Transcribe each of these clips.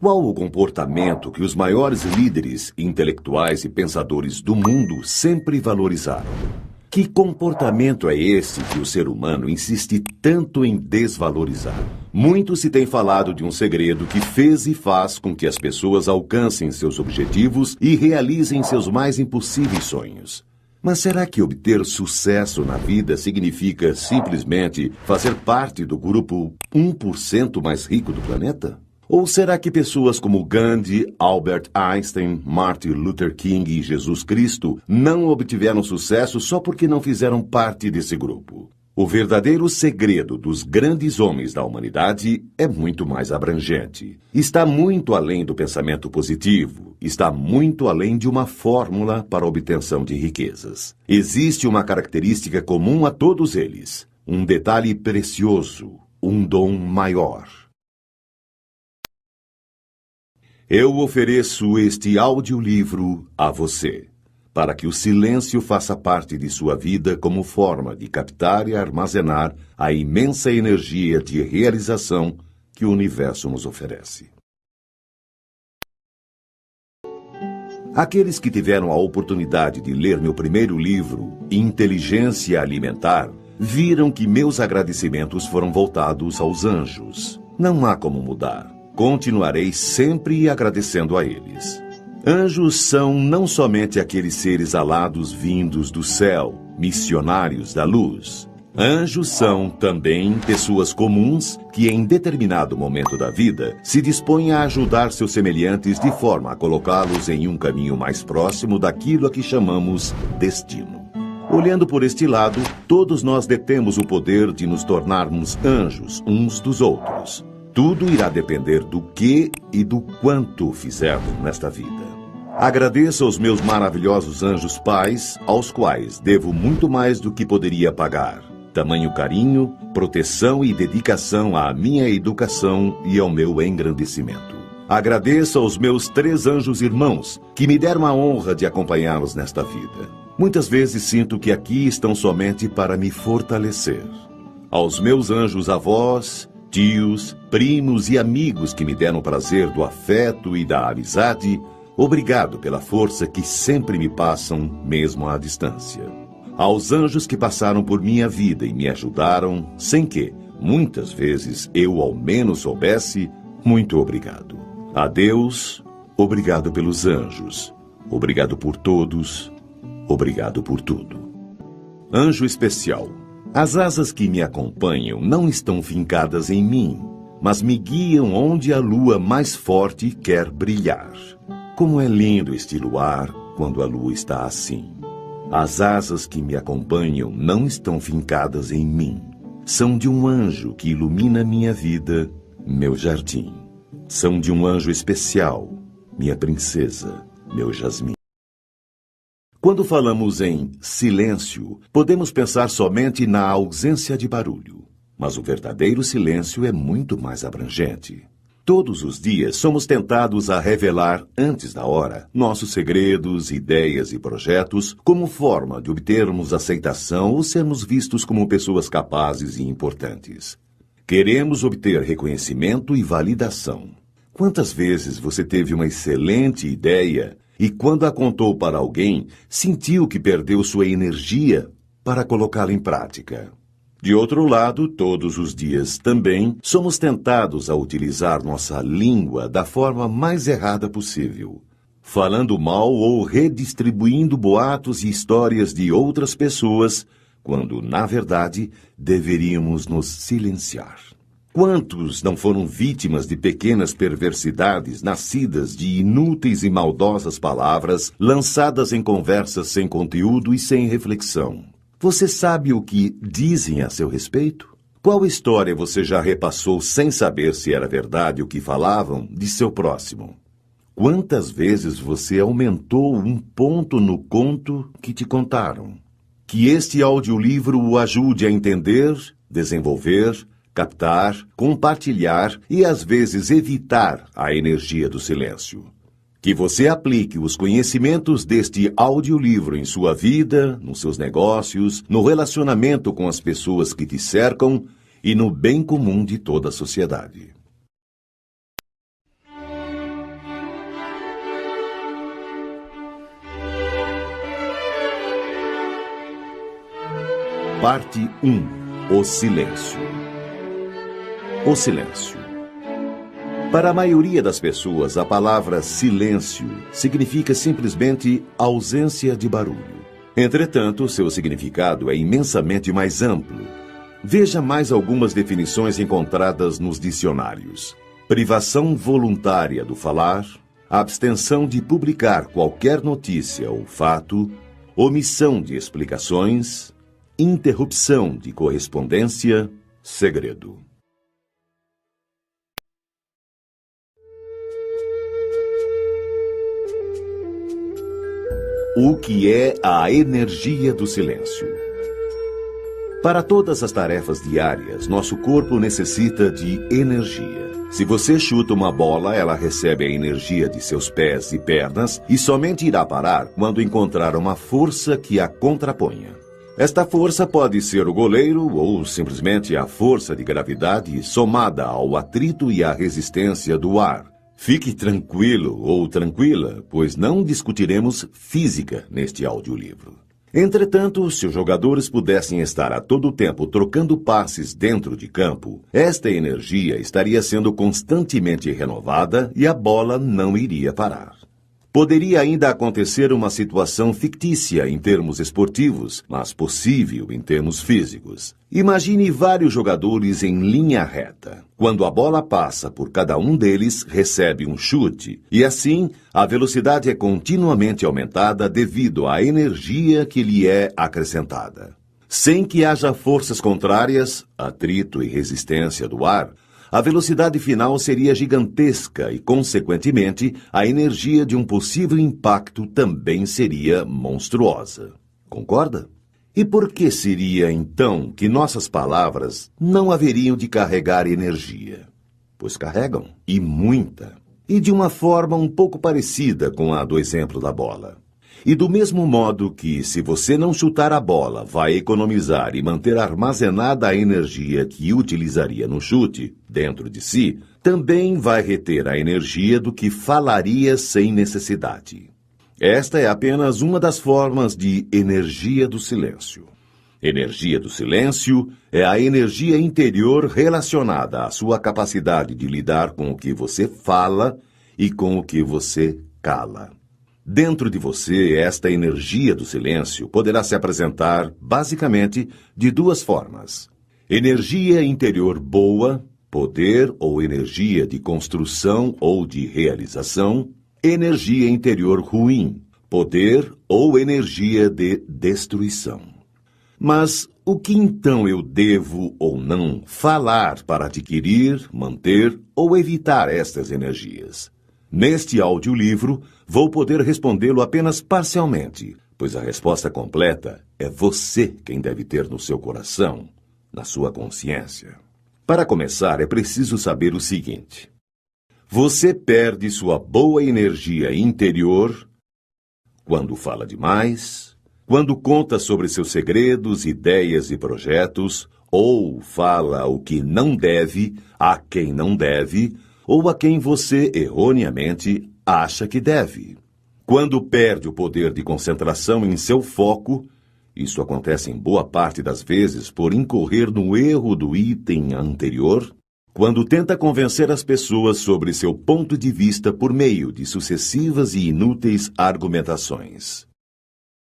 Qual o comportamento que os maiores líderes intelectuais e pensadores do mundo sempre valorizaram? Que comportamento é esse que o ser humano insiste tanto em desvalorizar? Muito se tem falado de um segredo que fez e faz com que as pessoas alcancem seus objetivos e realizem seus mais impossíveis sonhos. Mas será que obter sucesso na vida significa simplesmente fazer parte do grupo 1% mais rico do planeta? Ou será que pessoas como Gandhi, Albert Einstein, Martin Luther King e Jesus Cristo não obtiveram sucesso só porque não fizeram parte desse grupo? O verdadeiro segredo dos grandes homens da humanidade é muito mais abrangente. Está muito além do pensamento positivo, está muito além de uma fórmula para a obtenção de riquezas. Existe uma característica comum a todos eles, um detalhe precioso, um dom maior. Eu ofereço este audiolivro a você, para que o silêncio faça parte de sua vida como forma de captar e armazenar a imensa energia de realização que o universo nos oferece. Aqueles que tiveram a oportunidade de ler meu primeiro livro, Inteligência Alimentar, viram que meus agradecimentos foram voltados aos anjos. Não há como mudar. Continuarei sempre agradecendo a eles. Anjos são não somente aqueles seres alados vindos do céu, missionários da luz. Anjos são também pessoas comuns que, em determinado momento da vida, se dispõem a ajudar seus semelhantes de forma a colocá-los em um caminho mais próximo daquilo a que chamamos destino. Olhando por este lado, todos nós detemos o poder de nos tornarmos anjos uns dos outros. Tudo irá depender do que e do quanto fizermos nesta vida. Agradeço aos meus maravilhosos anjos pais, aos quais devo muito mais do que poderia pagar. Tamanho carinho, proteção e dedicação à minha educação e ao meu engrandecimento. Agradeço aos meus 3 anjos irmãos, que me deram a honra de acompanhá-los nesta vida. Muitas vezes sinto que aqui estão somente para me fortalecer. Aos meus anjos avós, tios, primos e amigos que me deram o prazer do afeto e da amizade, obrigado pela força que sempre me passam, mesmo à distância. Aos anjos que passaram por minha vida e me ajudaram, sem que, muitas vezes, eu ao menos soubesse, muito obrigado. A Deus, obrigado pelos anjos. Obrigado por todos. Obrigado por tudo. Anjo especial. As asas que me acompanham não estão fincadas em mim, mas me guiam onde a lua mais forte quer brilhar. Como é lindo este luar quando a lua está assim. As asas que me acompanham não estão fincadas em mim. São de um anjo que ilumina minha vida, meu jardim. São de um anjo especial, minha princesa, meu jasmim. Quando falamos em silêncio, podemos pensar somente na ausência de barulho. Mas o verdadeiro silêncio é muito mais abrangente. Todos os dias somos tentados a revelar, antes da hora, nossos segredos, ideias e projetos como forma de obtermos aceitação ou sermos vistos como pessoas capazes e importantes. Queremos obter reconhecimento e validação. Quantas vezes você teve uma excelente ideia e, quando a contou para alguém, sentiu que perdeu sua energia para colocá-la em prática? De outro lado, todos os dias também somos tentados a utilizar nossa língua da forma mais errada possível, falando mal ou redistribuindo boatos e histórias de outras pessoas, quando, na verdade, deveríamos nos silenciar. Quantos não foram vítimas de pequenas perversidades nascidas de inúteis e maldosas palavras lançadas em conversas sem conteúdo e sem reflexão? Você sabe o que dizem a seu respeito? Qual história você já repassou sem saber se era verdade o que falavam de seu próximo? Quantas vezes você aumentou um ponto no conto que te contaram? Que este audiolivro o ajude a entender, desenvolver, captar, compartilhar e, às vezes, evitar a energia do silêncio. Que você aplique os conhecimentos deste audiolivro em sua vida, nos seus negócios, no relacionamento com as pessoas que te cercam e no bem comum de toda a sociedade. Parte 1. O silêncio. O silêncio. Para a maioria das pessoas, a palavra silêncio significa simplesmente ausência de barulho. Entretanto, seu significado é imensamente mais amplo. Veja mais algumas definições encontradas nos dicionários: privação voluntária do falar, abstenção de publicar qualquer notícia ou fato, omissão de explicações, interrupção de correspondência, segredo. O que é a energia do silêncio? Para todas as tarefas diárias, nosso corpo necessita de energia. Se você chuta uma bola, ela recebe a energia de seus pés e pernas e somente irá parar quando encontrar uma força que a contraponha. Esta força pode ser o goleiro ou simplesmente a força de gravidade somada ao atrito e à resistência do ar. Fique tranquilo ou tranquila, pois não discutiremos física neste audiolivro. Entretanto, se os jogadores pudessem estar a todo tempo trocando passes dentro de campo, esta energia estaria sendo constantemente renovada e a bola não iria parar. Poderia ainda acontecer uma situação fictícia em termos esportivos, mas possível em termos físicos. Imagine vários jogadores em linha reta. Quando a bola passa por cada um deles, recebe um chute, e assim a velocidade é continuamente aumentada devido à energia que lhe é acrescentada. Sem que haja forças contrárias, atrito e resistência do ar, a velocidade final seria gigantesca e, consequentemente, a energia de um possível impacto também seria monstruosa. Concorda? E por que seria, então, que nossas palavras não haveriam de carregar energia? Pois carregam, e muita. E de uma forma um pouco parecida com a do exemplo da bola. E do mesmo modo que, se você não chutar a bola, vai economizar e manter armazenada a energia que utilizaria no chute dentro de si, também vai reter a energia do que falaria sem necessidade. Esta é apenas uma das formas de energia do silêncio. Energia do silêncio é a energia interior relacionada à sua capacidade de lidar com o que você fala e com o que você cala. Dentro de você, esta energia do silêncio poderá se apresentar, basicamente, de duas formas. Energia interior boa, poder ou energia de construção ou de realização. Energia interior ruim, poder ou energia de destruição. Mas o que então eu devo ou não falar para adquirir, manter ou evitar estas energias? Neste audiolivro, vou poder respondê-lo apenas parcialmente, pois a resposta completa é você quem deve ter no seu coração, na sua consciência. Para começar, é preciso saber o seguinte: você perde sua boa energia interior quando fala demais, quando conta sobre seus segredos, ideias e projetos, ou fala o que não deve, a quem não deve, ou a quem você, erroneamente, acha que deve. Quando perde o poder de concentração em seu foco, isso acontece em boa parte das vezes por incorrer no erro do item anterior, quando tenta convencer as pessoas sobre seu ponto de vista por meio de sucessivas e inúteis argumentações.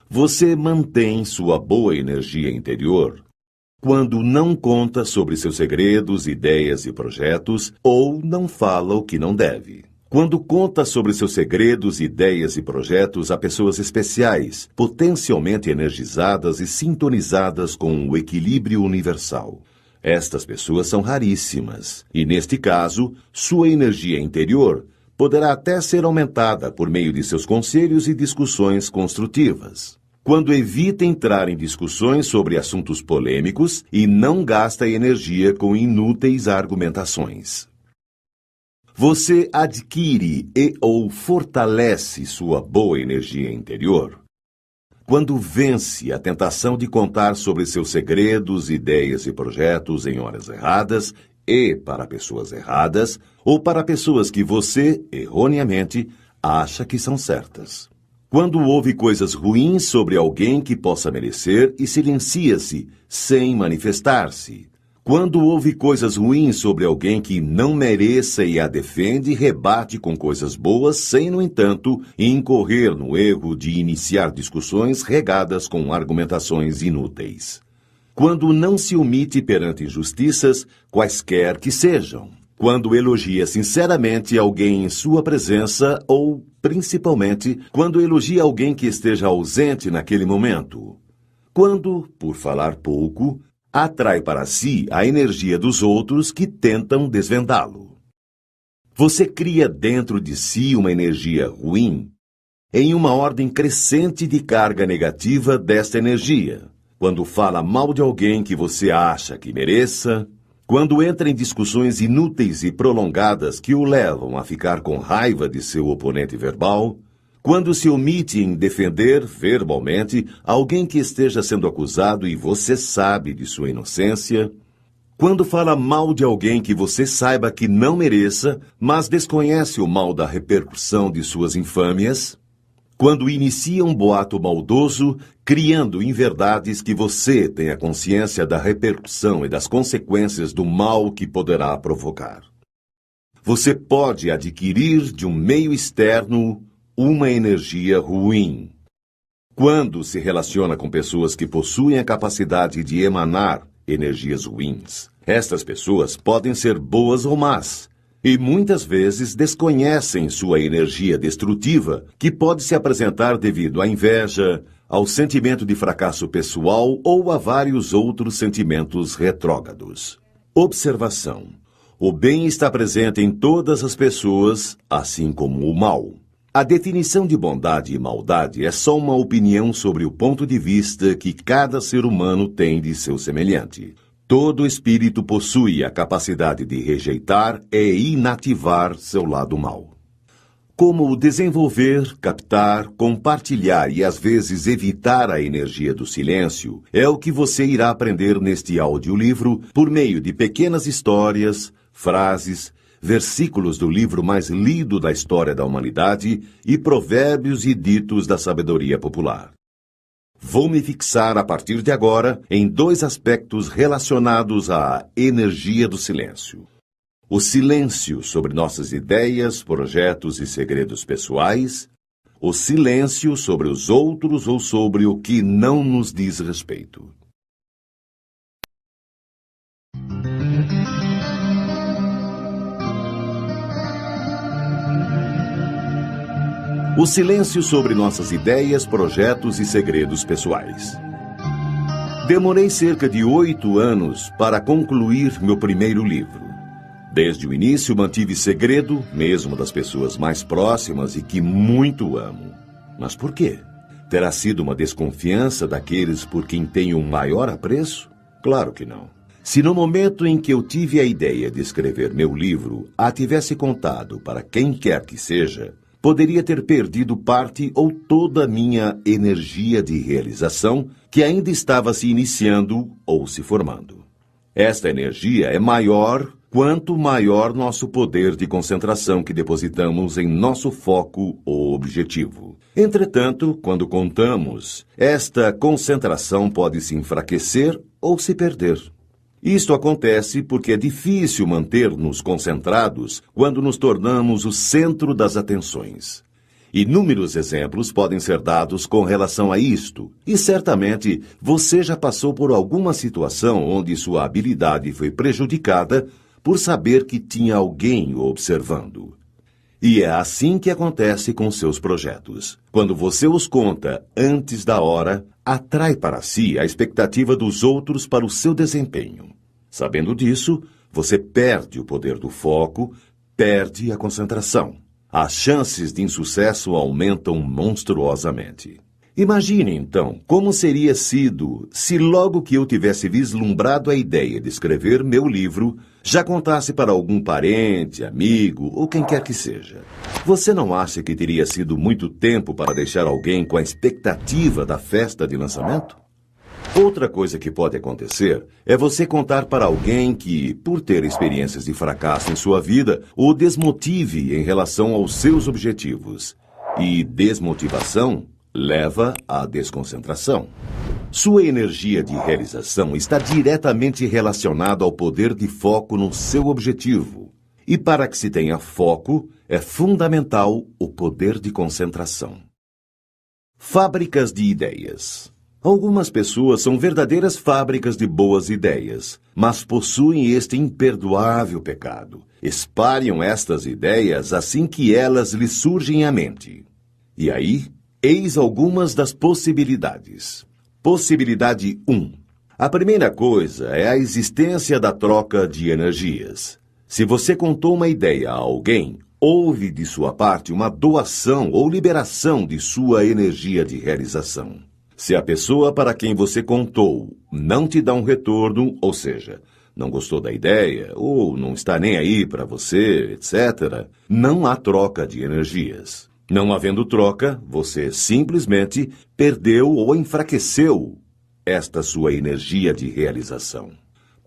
Você mantém sua boa energia interior quando não conta sobre seus segredos, ideias e projetos, ou não fala o que não deve. Quando conta sobre seus segredos, ideias e projetos a pessoas especiais, potencialmente energizadas e sintonizadas com o equilíbrio universal. Estas pessoas são raríssimas, e neste caso, sua energia interior poderá até ser aumentada por meio de seus conselhos e discussões construtivas. Quando evita entrar em discussões sobre assuntos polêmicos e não gasta energia com inúteis argumentações. Você adquire e ou fortalece sua boa energia interior quando vence a tentação de contar sobre seus segredos, ideias e projetos em horas erradas e para pessoas erradas ou para pessoas que você, erroneamente, acha que são certas. Quando ouve coisas ruins sobre alguém que possa merecer e silencia-se, sem manifestar-se. Quando ouve coisas ruins sobre alguém que não mereça e a defende, rebate com coisas boas, sem, no entanto, incorrer no erro de iniciar discussões regadas com argumentações inúteis. Quando não se omite perante injustiças, quaisquer que sejam. Quando elogia sinceramente alguém em sua presença ou, principalmente, quando elogia alguém que esteja ausente naquele momento. Quando, por falar pouco, atrai para si a energia dos outros que tentam desvendá-lo. Você cria dentro de si uma energia ruim, em uma ordem crescente de carga negativa desta energia. Quando fala mal de alguém que você acha que mereça, quando entra em discussões inúteis e prolongadas que o levam a ficar com raiva de seu oponente verbal, quando se omite em defender verbalmente alguém que esteja sendo acusado e você sabe de sua inocência, quando fala mal de alguém que você saiba que não mereça, mas desconhece o mal da repercussão de suas infâmias, quando inicia um boato maldoso, criando inverdades que você tenha consciência da repercussão e das consequências do mal que poderá provocar. Você pode adquirir de um meio externo uma energia ruim. Quando se relaciona com pessoas que possuem a capacidade de emanar energias ruins, estas pessoas podem ser boas ou más, e muitas vezes desconhecem sua energia destrutiva, que pode se apresentar devido à inveja, ao sentimento de fracasso pessoal ou a vários outros sentimentos retrógrados. Observação: o bem está presente em todas as pessoas, assim como o mal. A definição de bondade e maldade é só uma opinião sobre o ponto de vista que cada ser humano tem de seu semelhante. Todo espírito possui a capacidade de rejeitar e inativar seu lado mau. Como desenvolver, captar, compartilhar e às vezes evitar a energia do silêncio é o que você irá aprender neste audiolivro por meio de pequenas histórias, frases, versículos do livro mais lido da história da humanidade e provérbios e ditos da sabedoria popular. Vou me fixar a partir de agora em dois aspectos relacionados à energia do silêncio. O silêncio sobre nossas ideias, projetos e segredos pessoais. O silêncio sobre os outros ou sobre o que não nos diz respeito. O silêncio sobre nossas ideias, projetos e segredos pessoais. Demorei cerca de 8 anos para concluir meu primeiro livro. Desde o início mantive segredo, mesmo das pessoas mais próximas e que muito amo. Mas por quê? Terá sido uma desconfiança daqueles por quem tenho um maior apreço? Claro que não. Se no momento em que eu tive a ideia de escrever meu livro, a tivesse contado para quem quer que seja, poderia ter perdido parte ou toda a minha energia de realização que ainda estava se iniciando ou se formando. Esta energia é maior quanto maior nosso poder de concentração que depositamos em nosso foco ou objetivo. Entretanto, quando contamos, esta concentração pode se enfraquecer ou se perder. Isto acontece porque é difícil manter-nos concentrados quando nos tornamos o centro das atenções. Inúmeros exemplos podem ser dados com relação a isto, e certamente você já passou por alguma situação onde sua habilidade foi prejudicada por saber que tinha alguém o observando. E é assim que acontece com seus projetos. Quando você os conta antes da hora, atrai para si a expectativa dos outros para o seu desempenho. Sabendo disso, você perde o poder do foco, perde a concentração. As chances de insucesso aumentam monstruosamente. Imagine, então, como seria sido se logo que eu tivesse vislumbrado a ideia de escrever meu livro, já contasse para algum parente, amigo ou quem quer que seja. Você não acha que teria sido muito tempo para deixar alguém com a expectativa da festa de lançamento? Outra coisa que pode acontecer é você contar para alguém que, por ter experiências de fracasso em sua vida, o desmotive em relação aos seus objetivos. E desmotivação leva à desconcentração. Sua energia de realização está diretamente relacionada ao poder de foco no seu objetivo. E para que se tenha foco, é fundamental o poder de concentração. Fábricas de ideias. Algumas pessoas são verdadeiras fábricas de boas ideias, mas possuem este imperdoável pecado. Espalham estas ideias assim que elas lhes surgem à mente. E aí, eis algumas das possibilidades. Possibilidade 1. A primeira coisa é a existência da troca de energias. Se você contou uma ideia a alguém, houve de sua parte uma doação ou liberação de sua energia de realização. Se a pessoa para quem você contou não te dá um retorno, ou seja, não gostou da ideia ou não está nem aí para você, etc., não há troca de energias. Não havendo troca, você simplesmente perdeu ou enfraqueceu esta sua energia de realização.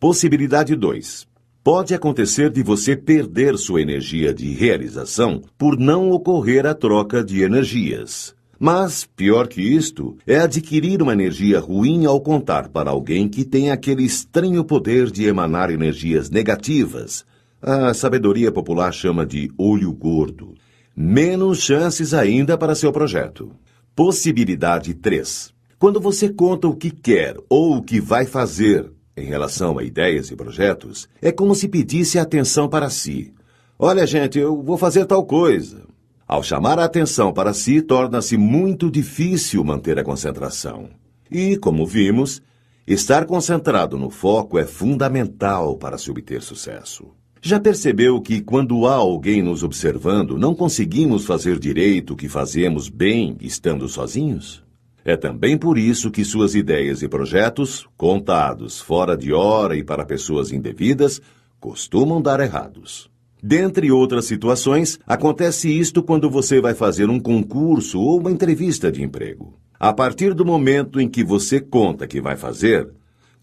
Possibilidade 2. Pode acontecer de você perder sua energia de realização por não ocorrer a troca de energias. Mas, pior que isto, é adquirir uma energia ruim ao contar para alguém que tem aquele estranho poder de emanar energias negativas. A sabedoria popular chama de olho gordo. Menos chances ainda para seu projeto. Possibilidade 3. Quando você conta o que quer ou o que vai fazer em relação a ideias e projetos, é como se pedisse atenção para si. Olha, gente, eu vou fazer tal coisa. Ao chamar a atenção para si, torna-se muito difícil manter a concentração. E, como vimos, estar concentrado no foco é fundamental para se obter sucesso. Já percebeu que, quando há alguém nos observando, não conseguimos fazer direito o que fazemos bem estando sozinhos? É também por isso que suas ideias e projetos, contados fora de hora e para pessoas indevidas, costumam dar errados. Dentre outras situações, acontece isto quando você vai fazer um concurso ou uma entrevista de emprego. A partir do momento em que você conta que vai fazer,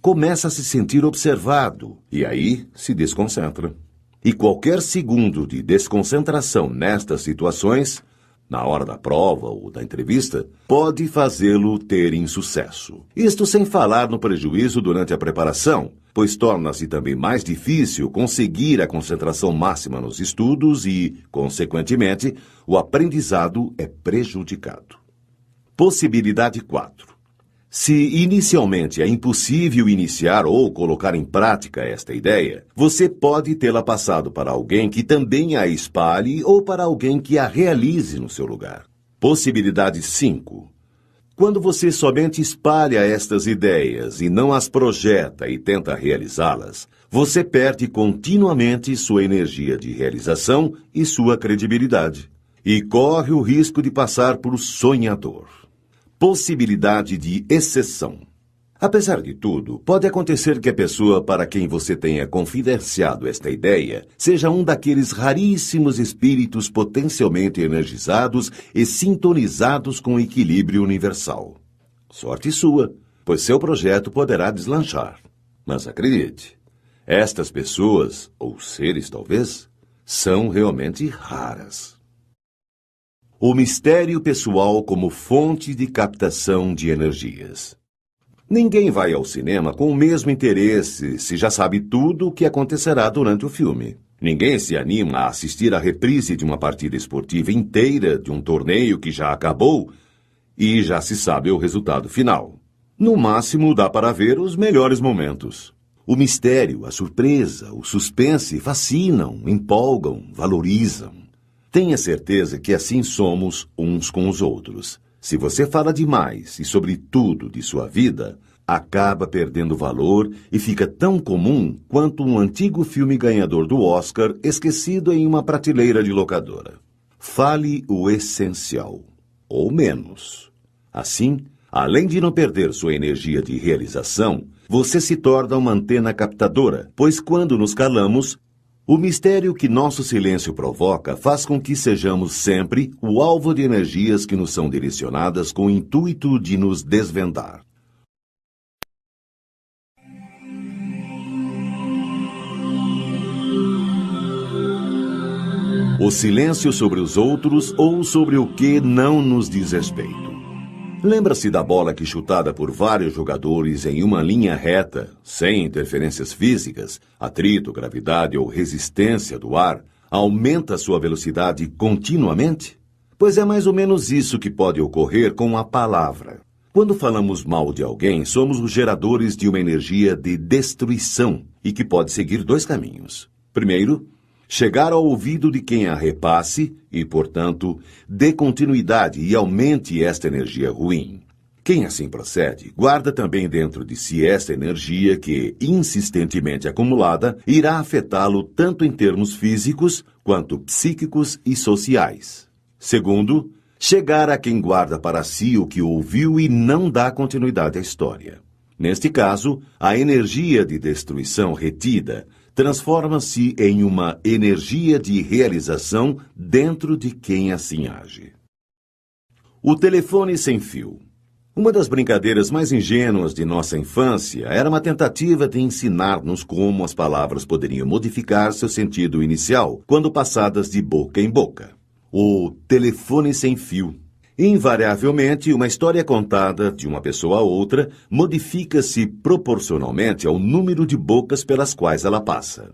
começa a se sentir observado e aí se desconcentra. E qualquer segundo de desconcentração nestas situações, na hora da prova ou da entrevista, pode fazê-lo ter insucesso. Isto sem falar no prejuízo durante a preparação, pois torna-se também mais difícil conseguir a concentração máxima nos estudos e, consequentemente, o aprendizado é prejudicado. Possibilidade 4. Se inicialmente é impossível iniciar ou colocar em prática esta ideia, você pode tê-la passado para alguém que também a espalhe ou para alguém que a realize no seu lugar. Possibilidade 5. Quando você somente espalha estas ideias e não as projeta e tenta realizá-las, você perde continuamente sua energia de realização e sua credibilidade. E corre o risco de passar por sonhador. Possibilidade de exceção. Apesar de tudo, pode acontecer que a pessoa para quem você tenha confidenciado esta ideia seja um daqueles raríssimos espíritos potencialmente energizados e sintonizados com o equilíbrio universal. Sorte sua, pois seu projeto poderá deslanchar. Mas acredite, estas pessoas, ou seres talvez, são realmente raras. O mistério pessoal como fonte de captação de energias. Ninguém vai ao cinema com o mesmo interesse se já sabe tudo o que acontecerá durante o filme. Ninguém se anima a assistir à reprise de uma partida esportiva inteira de um torneio que já acabou e já se sabe o resultado final. No máximo, dá para ver os melhores momentos. O mistério, a surpresa, o suspense fascinam, empolgam, valorizam. Tenha certeza que assim somos uns com os outros. Se você fala demais e sobre tudo de sua vida, acaba perdendo valor e fica tão comum quanto um antigo filme ganhador do Oscar esquecido em uma prateleira de locadora. Fale o essencial, ou menos. Assim, além de não perder sua energia de realização, você se torna uma antena captadora, pois quando nos calamos, o mistério que nosso silêncio provoca faz com que sejamos sempre o alvo de energias que nos são direcionadas com o intuito de nos desvendar. o silêncio sobre os outros ou sobre o que não nos diz respeito. Lembra-se da bola que, chutada por vários jogadores em uma linha reta, sem interferências físicas, atrito, gravidade ou resistência do ar, aumenta sua velocidade continuamente? Pois é mais ou menos isso que pode ocorrer com a palavra. Quando falamos mal de alguém, somos os geradores de uma energia de destruição e que pode seguir dois caminhos. Primeiro, chegar ao ouvido de quem a repasse e, portanto, dê continuidade e aumente esta energia ruim. Quem assim procede, guarda também dentro de si esta energia que, insistentemente acumulada, irá afetá-lo tanto em termos físicos quanto psíquicos e sociais. Segundo, chegar a quem guarda para si o que ouviu e não dá continuidade à história. Neste caso, a energia de destruição retida transforma-se em uma energia de realização dentro de quem assim age. O telefone sem fio. Uma das brincadeiras mais ingênuas de nossa infância era uma tentativa de ensinar-nos como as palavras poderiam modificar seu sentido inicial quando passadas de boca em boca. O telefone sem fio. Invariavelmente, uma história contada de uma pessoa a outra modifica-se proporcionalmente ao número de bocas pelas quais ela passa.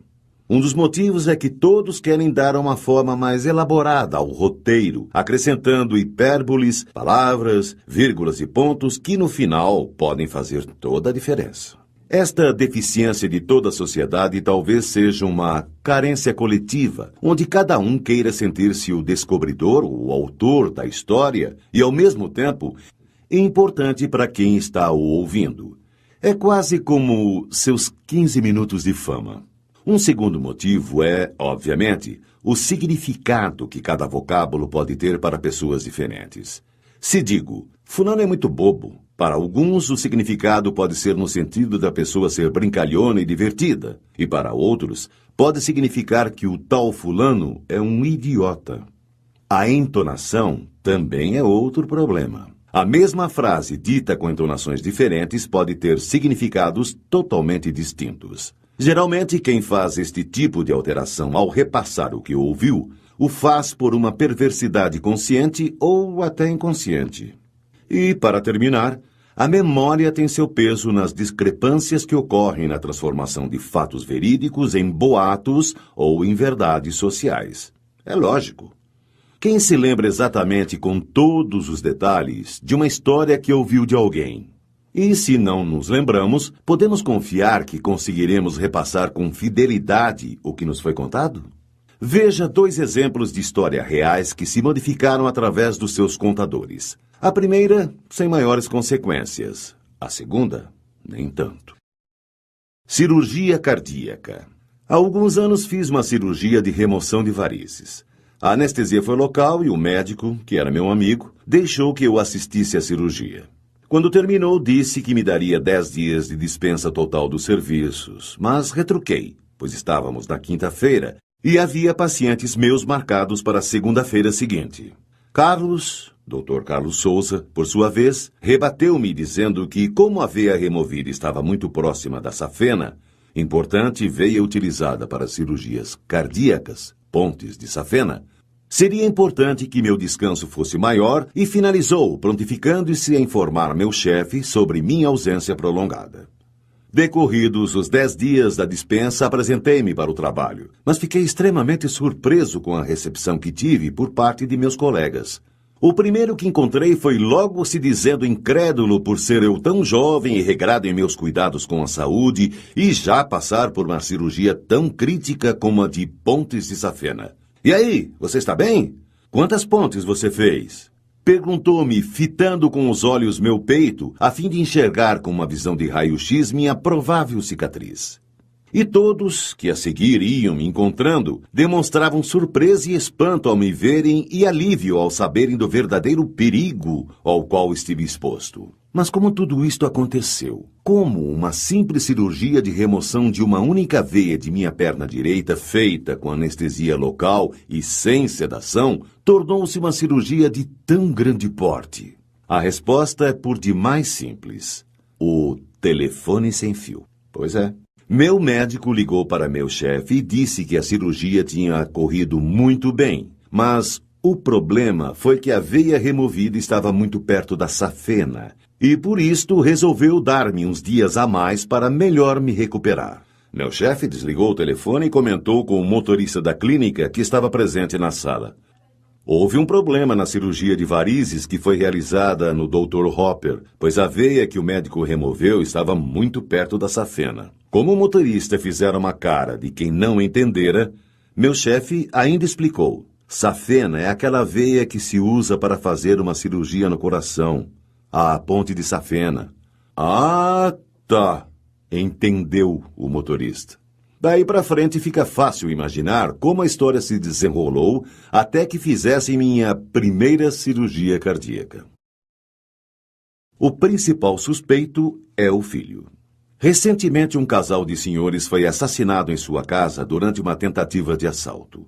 Um dos motivos é que todos querem dar uma forma mais elaborada ao roteiro, acrescentando hipérboles, palavras, vírgulas e pontos que, no final, podem fazer toda a diferença. Esta deficiência de toda a sociedade talvez seja uma carência coletiva, onde cada um queira sentir-se o descobridor, o autor da história e, ao mesmo tempo, importante para quem está o ouvindo. É quase como seus 15 minutos de fama. Um segundo motivo é, obviamente, o significado que cada vocábulo pode ter para pessoas diferentes. Se digo, fulano é muito bobo, para alguns o significado pode ser no sentido da pessoa ser brincalhona e divertida, e para outros pode significar que o tal fulano é um idiota. A entonação também é outro problema. A mesma frase dita com entonações diferentes pode ter significados totalmente distintos. Geralmente, quem faz este tipo de alteração ao repassar o que ouviu, o faz por uma perversidade consciente ou até inconsciente. E, para terminar, a memória tem seu peso nas discrepâncias que ocorrem na transformação de fatos verídicos em boatos ou em verdades sociais. É lógico. Quem se lembra exatamente com todos os detalhes de uma história que ouviu de alguém? E se não nos lembramos, podemos confiar que conseguiremos repassar com fidelidade o que nos foi contado? Veja 2 exemplos de história reais que se modificaram através dos seus contadores. A primeira, sem maiores consequências. A segunda, nem tanto. Cirurgia cardíaca. Há alguns anos fiz uma cirurgia de remoção de varizes. A anestesia foi local e o médico, que era meu amigo, deixou que eu assistisse à cirurgia. Quando terminou, disse que me daria 10 dias de dispensa total dos serviços, mas retruquei, pois estávamos na quinta-feira e havia pacientes meus marcados para a segunda-feira seguinte. Dr. Carlos Souza, por sua vez, rebateu-me dizendo que, como a veia removida estava muito próxima da safena, importante veia utilizada para cirurgias cardíacas, pontes de safena, seria importante que meu descanso fosse maior e finalizou, prontificando-se a informar meu chefe sobre minha ausência prolongada. Decorridos os 10 dias da dispensa, apresentei-me para o trabalho, mas fiquei extremamente surpreso com a recepção que tive por parte de meus colegas. O primeiro que encontrei foi logo se dizendo incrédulo por ser eu tão jovem e regrado em meus cuidados com a saúde e já passar por uma cirurgia tão crítica como a de pontes de safena. E aí, você está bem? Quantas pontes você fez? Perguntou-me, fitando com os olhos meu peito, a fim de enxergar com uma visão de raio-x minha provável cicatriz. E todos, que a seguir iam me encontrando, demonstravam surpresa e espanto ao me verem e alívio ao saberem do verdadeiro perigo ao qual estive exposto. Mas como tudo isto aconteceu? Como uma simples cirurgia de remoção de uma única veia de minha perna direita, feita com anestesia local e sem sedação, tornou-se uma cirurgia de tão grande porte? A resposta é por demais simples. O telefone sem fio. Pois é. Meu médico ligou para meu chefe e disse que a cirurgia tinha corrido muito bem, mas o problema foi que a veia removida estava muito perto da safena e por isto resolveu dar-me uns dias a mais para melhor me recuperar. Meu chefe desligou o telefone e comentou com o motorista da clínica que estava presente na sala. Houve um problema na cirurgia de varizes que foi realizada no Dr. Hopper, pois a veia que o médico removeu estava muito perto da safena. Como o motorista fizera uma cara de quem não entendera, meu chefe ainda explicou. Safena é aquela veia que se usa para fazer uma cirurgia no coração, a ponte de safena. Ah, tá, entendeu o motorista. Daí para frente fica fácil imaginar como a história se desenrolou até que fizessem minha primeira cirurgia cardíaca. O principal suspeito é o filho. Recentemente, um casal de senhores foi assassinado em sua casa durante uma tentativa de assalto.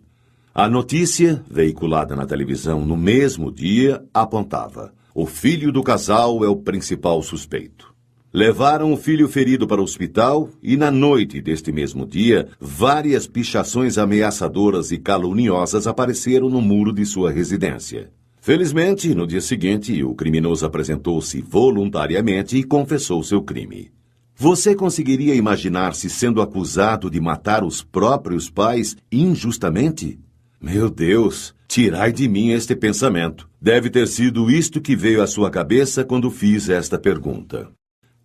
A notícia, veiculada na televisão no mesmo dia, apontava: o filho do casal é o principal suspeito. Levaram o filho ferido para o hospital e, na noite deste mesmo dia, várias pichações ameaçadoras e caluniosas apareceram no muro de sua residência. Felizmente, no dia seguinte, o criminoso apresentou-se voluntariamente e confessou seu crime. Você conseguiria imaginar-se sendo acusado de matar os próprios pais injustamente? Meu Deus, tirai de mim este pensamento. Deve ter sido isto que veio à sua cabeça quando fiz esta pergunta.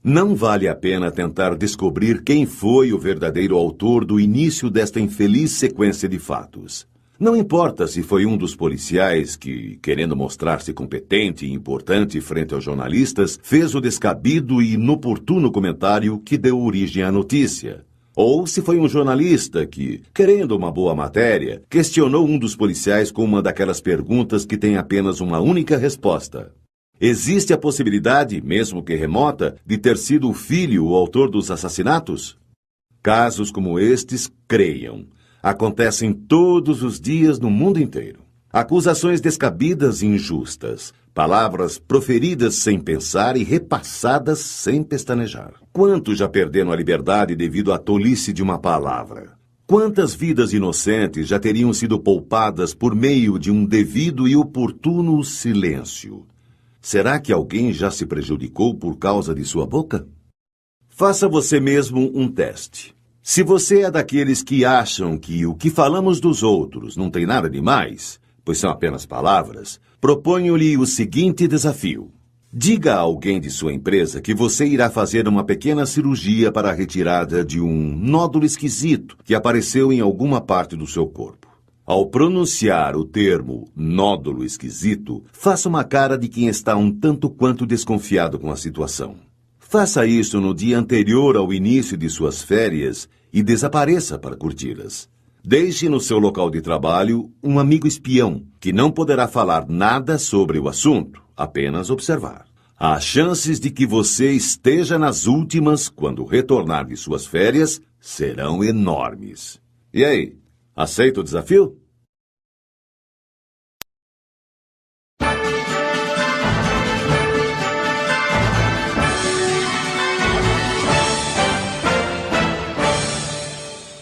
Não vale a pena tentar descobrir quem foi o verdadeiro autor do início desta infeliz sequência de fatos. Não importa se foi um dos policiais que, querendo mostrar-se competente e importante frente aos jornalistas, fez o descabido e inoportuno comentário que deu origem à notícia. Ou se foi um jornalista que, querendo uma boa matéria, questionou um dos policiais com uma daquelas perguntas que tem apenas uma única resposta. Existe a possibilidade, mesmo que remota, de ter sido o filho o autor dos assassinatos? Casos como estes, creiam, acontecem todos os dias no mundo inteiro. Acusações descabidas e injustas, palavras proferidas sem pensar e repassadas sem pestanejar. Quantos já perderam a liberdade devido à tolice de uma palavra? Quantas vidas inocentes já teriam sido poupadas por meio de um devido e oportuno silêncio? Será que alguém já se prejudicou por causa de sua boca? Faça você mesmo um teste. Se você é daqueles que acham que o que falamos dos outros não tem nada demais, pois são apenas palavras, proponho-lhe o seguinte desafio. Diga a alguém de sua empresa que você irá fazer uma pequena cirurgia para a retirada de um nódulo esquisito que apareceu em alguma parte do seu corpo. Ao pronunciar o termo nódulo esquisito, faça uma cara de quem está um tanto quanto desconfiado com a situação. Faça isso no dia anterior ao início de suas férias e desapareça para curti-las. Deixe no seu local de trabalho um amigo espião, que não poderá falar nada sobre o assunto, apenas observar. As chances de que você esteja nas últimas quando retornar de suas férias serão enormes. E aí? Aceita o desafio?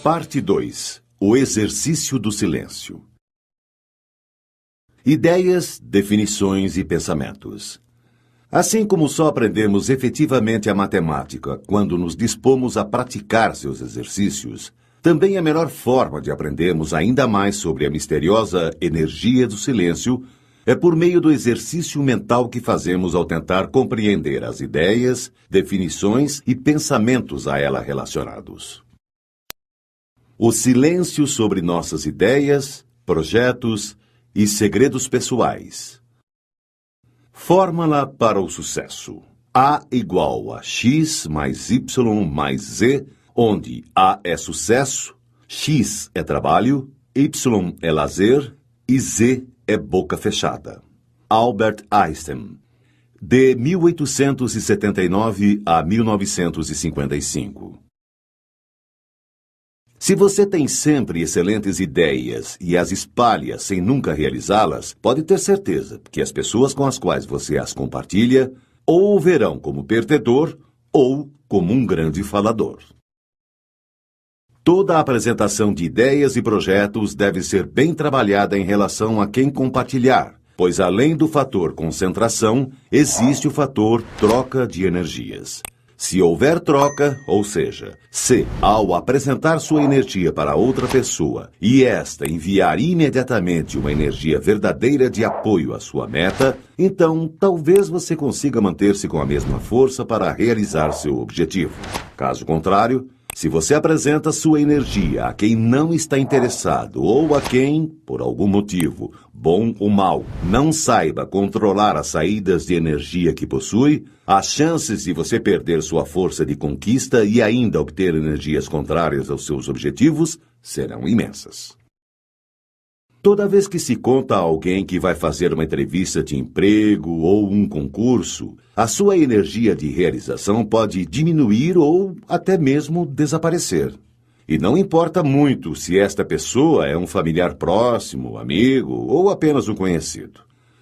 Parte 2. O exercício do silêncio. Ideias, definições e pensamentos. Assim como só aprendemos efetivamente a matemática quando nos dispomos a praticar seus exercícios, também a melhor forma de aprendermos ainda mais sobre a misteriosa energia do silêncio é por meio do exercício mental que fazemos ao tentar compreender as ideias, definições e pensamentos a ela relacionados. O silêncio sobre nossas ideias, projetos e segredos pessoais. Fórmula para o sucesso. A igual a x mais y mais z, onde A é sucesso, x é trabalho, y é lazer e z é boca fechada. Albert Einstein, de 1879 a 1955. Se você tem sempre excelentes ideias e as espalha sem nunca realizá-las, pode ter certeza que as pessoas com as quais você as compartilha ou o verão como perdedor ou como um grande falador. Toda a apresentação de ideias e projetos deve ser bem trabalhada em relação a quem compartilhar, pois além do fator concentração, existe o fator troca de energias. Se houver troca, ou seja, se, ao apresentar sua energia para outra pessoa e esta enviar imediatamente uma energia verdadeira de apoio à sua meta, então talvez você consiga manter-se com a mesma força para realizar seu objetivo. Caso contrário, se você apresenta sua energia a quem não está interessado ou a quem, por algum motivo, bom ou mau, não saiba controlar as saídas de energia que possui, as chances de você perder sua força de conquista e ainda obter energias contrárias aos seus objetivos serão imensas. Toda vez que se conta a alguém que vai fazer uma entrevista de emprego ou um concurso, a sua energia de realização pode diminuir ou até mesmo desaparecer. E não importa muito se esta pessoa é um familiar próximo, amigo ou apenas um conhecido.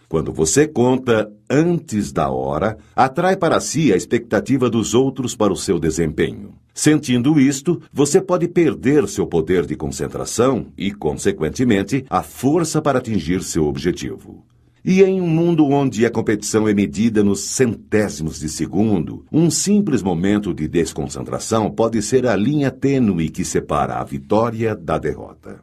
Quando você conta antes da hora, atrai para si a expectativa dos outros para o seu desempenho. Sentindo isto, você pode perder seu poder de concentração e, consequentemente, a força para atingir seu objetivo. E em um mundo onde a competição é medida nos centésimos de segundo, um simples momento de desconcentração pode ser a linha tênue que separa a vitória da derrota.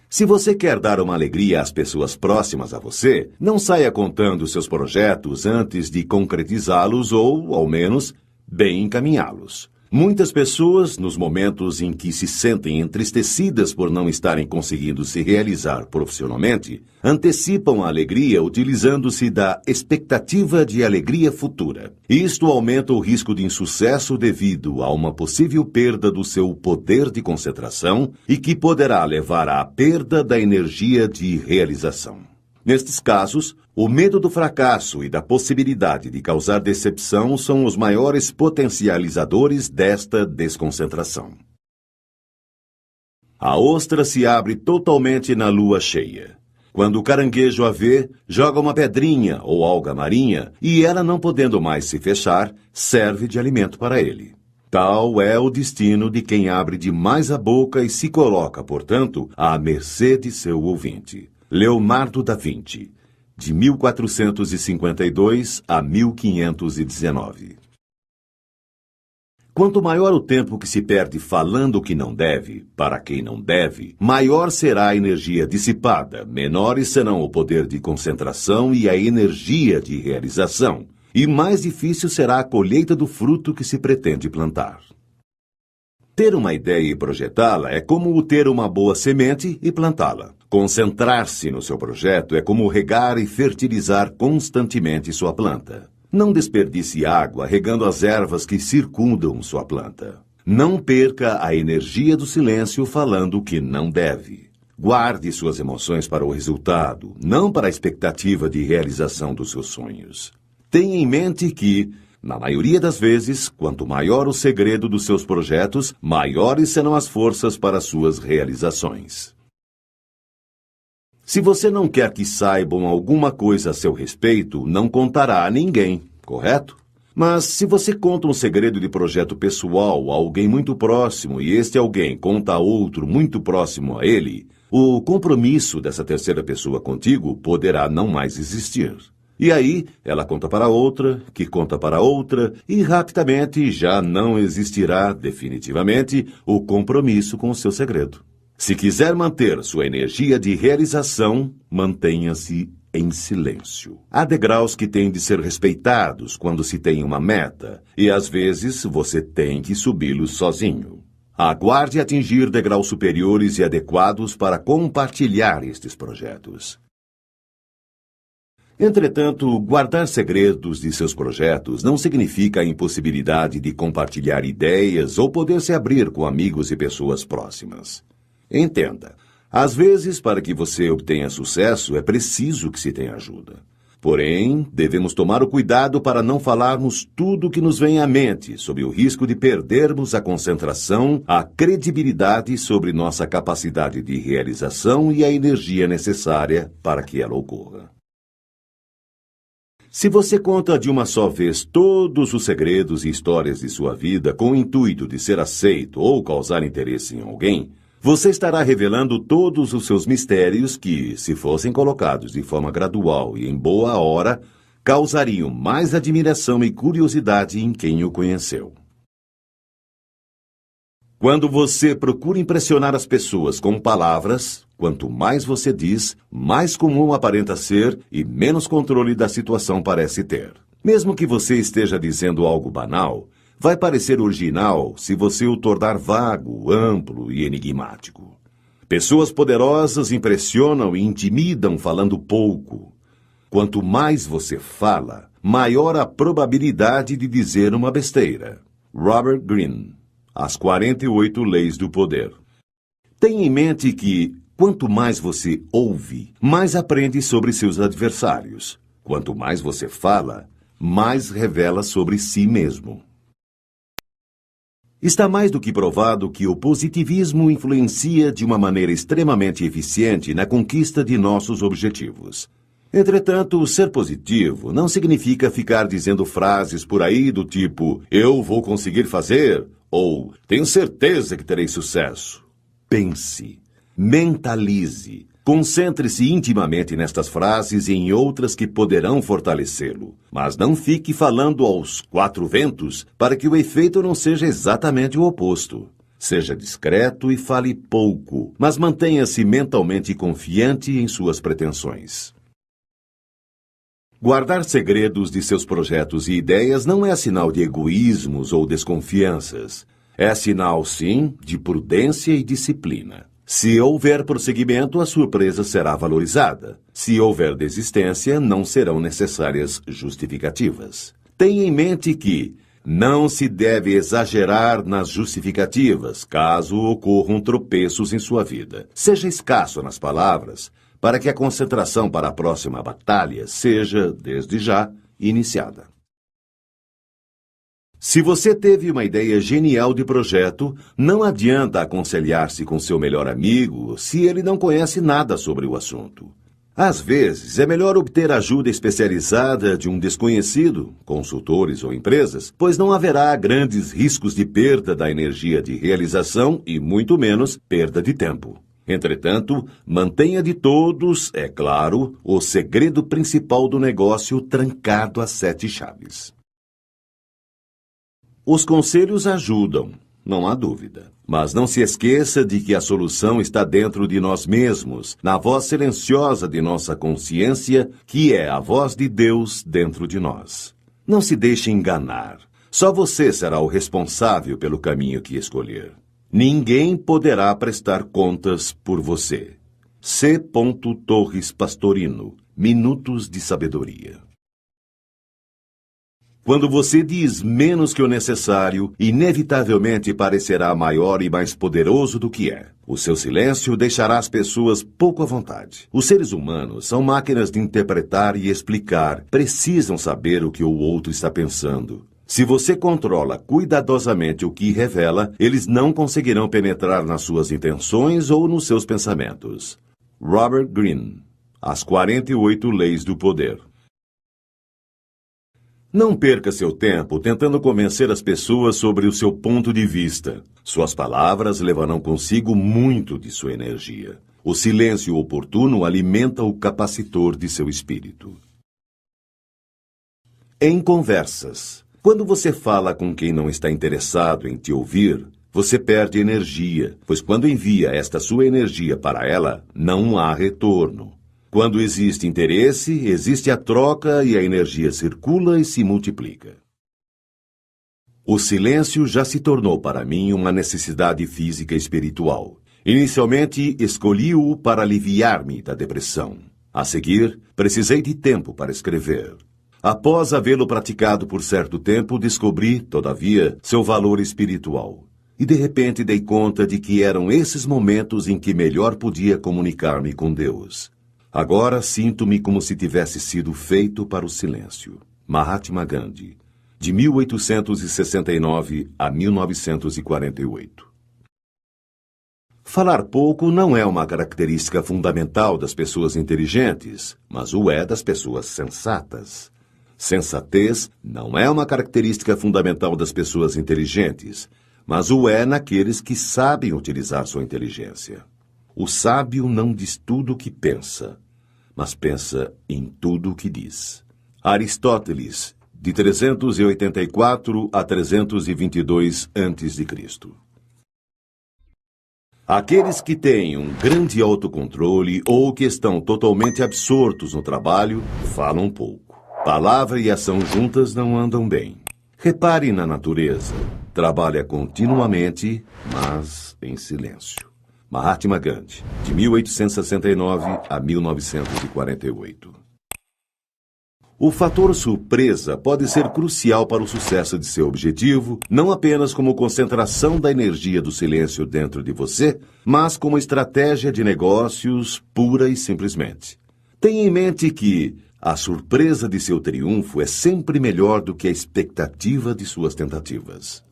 Se você quer dar uma alegria às pessoas próximas a você, não saia contando seus projetos antes de concretizá-los ou, ao menos, bem encaminhá-los. Muitas pessoas, nos momentos em que se sentem entristecidas por não estarem conseguindo se realizar profissionalmente, antecipam a alegria utilizando-se da expectativa de alegria futura. Isto aumenta o risco de insucesso devido a uma possível perda do seu poder de concentração e que poderá levar à perda da energia de realização. Nestes casos, o medo do fracasso e da possibilidade de causar decepção são os maiores potencializadores desta desconcentração. A ostra se abre totalmente na lua cheia. Quando o caranguejo a vê, joga uma pedrinha ou alga marinha e ela, não podendo mais se fechar, serve de alimento para ele. Tal é o destino de quem abre demais a boca e se coloca, portanto, à mercê de seu ouvinte. Leonardo da Vinci, de 1452 a 1519. Quanto maior o tempo que se perde falando o que não deve, para quem não deve, maior será a energia dissipada, menores serão o poder de concentração e a energia de realização, e mais difícil será a colheita do fruto que se pretende plantar. Ter uma ideia e projetá-la é como ter uma boa semente e plantá-la. Concentrar-se no seu projeto é como regar e fertilizar constantemente sua planta. Não desperdice água regando as ervas que circundam sua planta. Não perca a energia do silêncio falando o que não deve. Guarde suas emoções para o resultado, não para a expectativa de realização dos seus sonhos. Tenha em mente que, na maioria das vezes, quanto maior o segredo dos seus projetos, maiores serão as forças para suas realizações. Se você não quer que saibam alguma coisa a seu respeito, não contará a ninguém, correto? Mas se você conta um segredo de projeto pessoal a alguém muito próximo e este alguém conta a outro muito próximo a ele, o compromisso dessa terceira pessoa contigo poderá não mais existir. E aí, ela conta para outra, que conta para outra, e rapidamente já não existirá definitivamente o compromisso com o seu segredo. Se quiser manter sua energia de realização, mantenha-se em silêncio. Há degraus que têm de ser respeitados quando se tem uma meta, e às vezes você tem que subi-los sozinho. Aguarde atingir degraus superiores e adequados para compartilhar estes projetos. Entretanto, guardar segredos de seus projetos não significa a impossibilidade de compartilhar ideias ou poder se abrir com amigos e pessoas próximas. Entenda, às vezes, para que você obtenha sucesso, é preciso que se tenha ajuda. Porém, devemos tomar o cuidado para não falarmos tudo o que nos vem à mente, sob o risco de perdermos a concentração, a credibilidade sobre nossa capacidade de realização e a energia necessária para que ela ocorra. Se você conta de uma só vez todos os segredos e histórias de sua vida com o intuito de ser aceito ou causar interesse em alguém, você estará revelando todos os seus mistérios que, se fossem colocados de forma gradual e em boa hora, causariam mais admiração e curiosidade em quem o conheceu. Quando você procura impressionar as pessoas com palavras, quanto mais você diz, mais comum aparenta ser e menos controle da situação parece ter. Mesmo que você esteja dizendo algo banal, vai parecer original se você o tornar vago, amplo e enigmático. Pessoas poderosas impressionam e intimidam falando pouco. Quanto mais você fala, maior a probabilidade de dizer uma besteira. Robert Greene, As 48 Leis do Poder. Tenha em mente que, quanto mais você ouve, mais aprende sobre seus adversários. Quanto mais você fala, mais revela sobre si mesmo. Está mais do que provado que o positivismo influencia de uma maneira extremamente eficiente na conquista de nossos objetivos. Entretanto, ser positivo não significa ficar dizendo frases por aí do tipo "eu vou conseguir fazer" ou "tenho certeza que terei sucesso". Pense, mentalize, concentre-se intimamente nestas frases e em outras que poderão fortalecê-lo. Mas não fique falando aos quatro ventos para que o efeito não seja exatamente o oposto. Seja discreto e fale pouco, mas mantenha-se mentalmente confiante em suas pretensões. Guardar segredos de seus projetos e ideias não é sinal de egoísmos ou desconfianças. É sinal, sim, de prudência e disciplina. Se houver prosseguimento, a surpresa será valorizada. Se houver desistência, não serão necessárias justificativas. Tenha em mente que não se deve exagerar nas justificativas, caso ocorram tropeços em sua vida. Seja escasso nas palavras, para que a concentração para a próxima batalha seja, desde já, iniciada. Se você teve uma ideia genial de projeto, não adianta aconselhar-se com seu melhor amigo se ele não conhece nada sobre o assunto. Às vezes, é melhor obter ajuda especializada de um desconhecido, consultores ou empresas, pois não haverá grandes riscos de perda da energia de realização e, muito menos, perda de tempo. Entretanto, mantenha de todos, é claro, o segredo principal do negócio trancado a 7 chaves. Os conselhos ajudam, não há dúvida. Mas não se esqueça de que a solução está dentro de nós mesmos, na voz silenciosa de nossa consciência, que é a voz de Deus dentro de nós. Não se deixe enganar. Só você será o responsável pelo caminho que escolher. Ninguém poderá prestar contas por você. C. Torres Pastorino, Minutos de Sabedoria. Quando você diz menos que o necessário, inevitavelmente parecerá maior e mais poderoso do que é. O seu silêncio deixará as pessoas pouco à vontade. Os seres humanos são máquinas de interpretar e explicar, precisam saber o que o outro está pensando. Se você controla cuidadosamente o que revela, eles não conseguirão penetrar nas suas intenções ou nos seus pensamentos. Robert Greene, As 48 Leis do Poder. Não perca seu tempo tentando convencer as pessoas sobre o seu ponto de vista. Suas palavras levarão consigo muito de sua energia. O silêncio oportuno alimenta o capacitor de seu espírito. Em conversas. Quando você fala com quem não está interessado em te ouvir, você perde energia, pois quando envia esta sua energia para ela, não há retorno. Quando existe interesse, existe a troca e a energia circula e se multiplica. O silêncio já se tornou para mim uma necessidade física e espiritual. Inicialmente, escolhi-o para aliviar-me da depressão. A seguir, precisei de tempo para escrever. Após havê-lo praticado por certo tempo, descobri, todavia, seu valor espiritual. E de repente dei conta de que eram esses momentos em que melhor podia comunicar-me com Deus. Agora sinto-me como se tivesse sido feito para o silêncio. Mahatma Gandhi, de 1869 a 1948. Falar pouco não é uma característica fundamental das pessoas inteligentes, mas o é das pessoas sensatas. Sensatez não é uma característica fundamental das pessoas inteligentes, mas o é naqueles que sabem utilizar sua inteligência. O sábio não diz tudo o que pensa, mas pensa em tudo o que diz. Aristóteles, de 384 a 322 a.C. Aqueles que têm um grande autocontrole ou que estão totalmente absortos no trabalho, falam pouco. Palavra e ação juntas não andam bem. Repare na natureza. Trabalha continuamente, mas em silêncio. Mahatma Gandhi, de 1869 a 1948. O fator surpresa pode ser crucial para o sucesso de seu objetivo, não apenas como concentração da energia do silêncio dentro de você, mas como estratégia de negócios pura e simplesmente. Tenha em mente que a surpresa de seu triunfo é sempre melhor do que a expectativa de suas tentativas.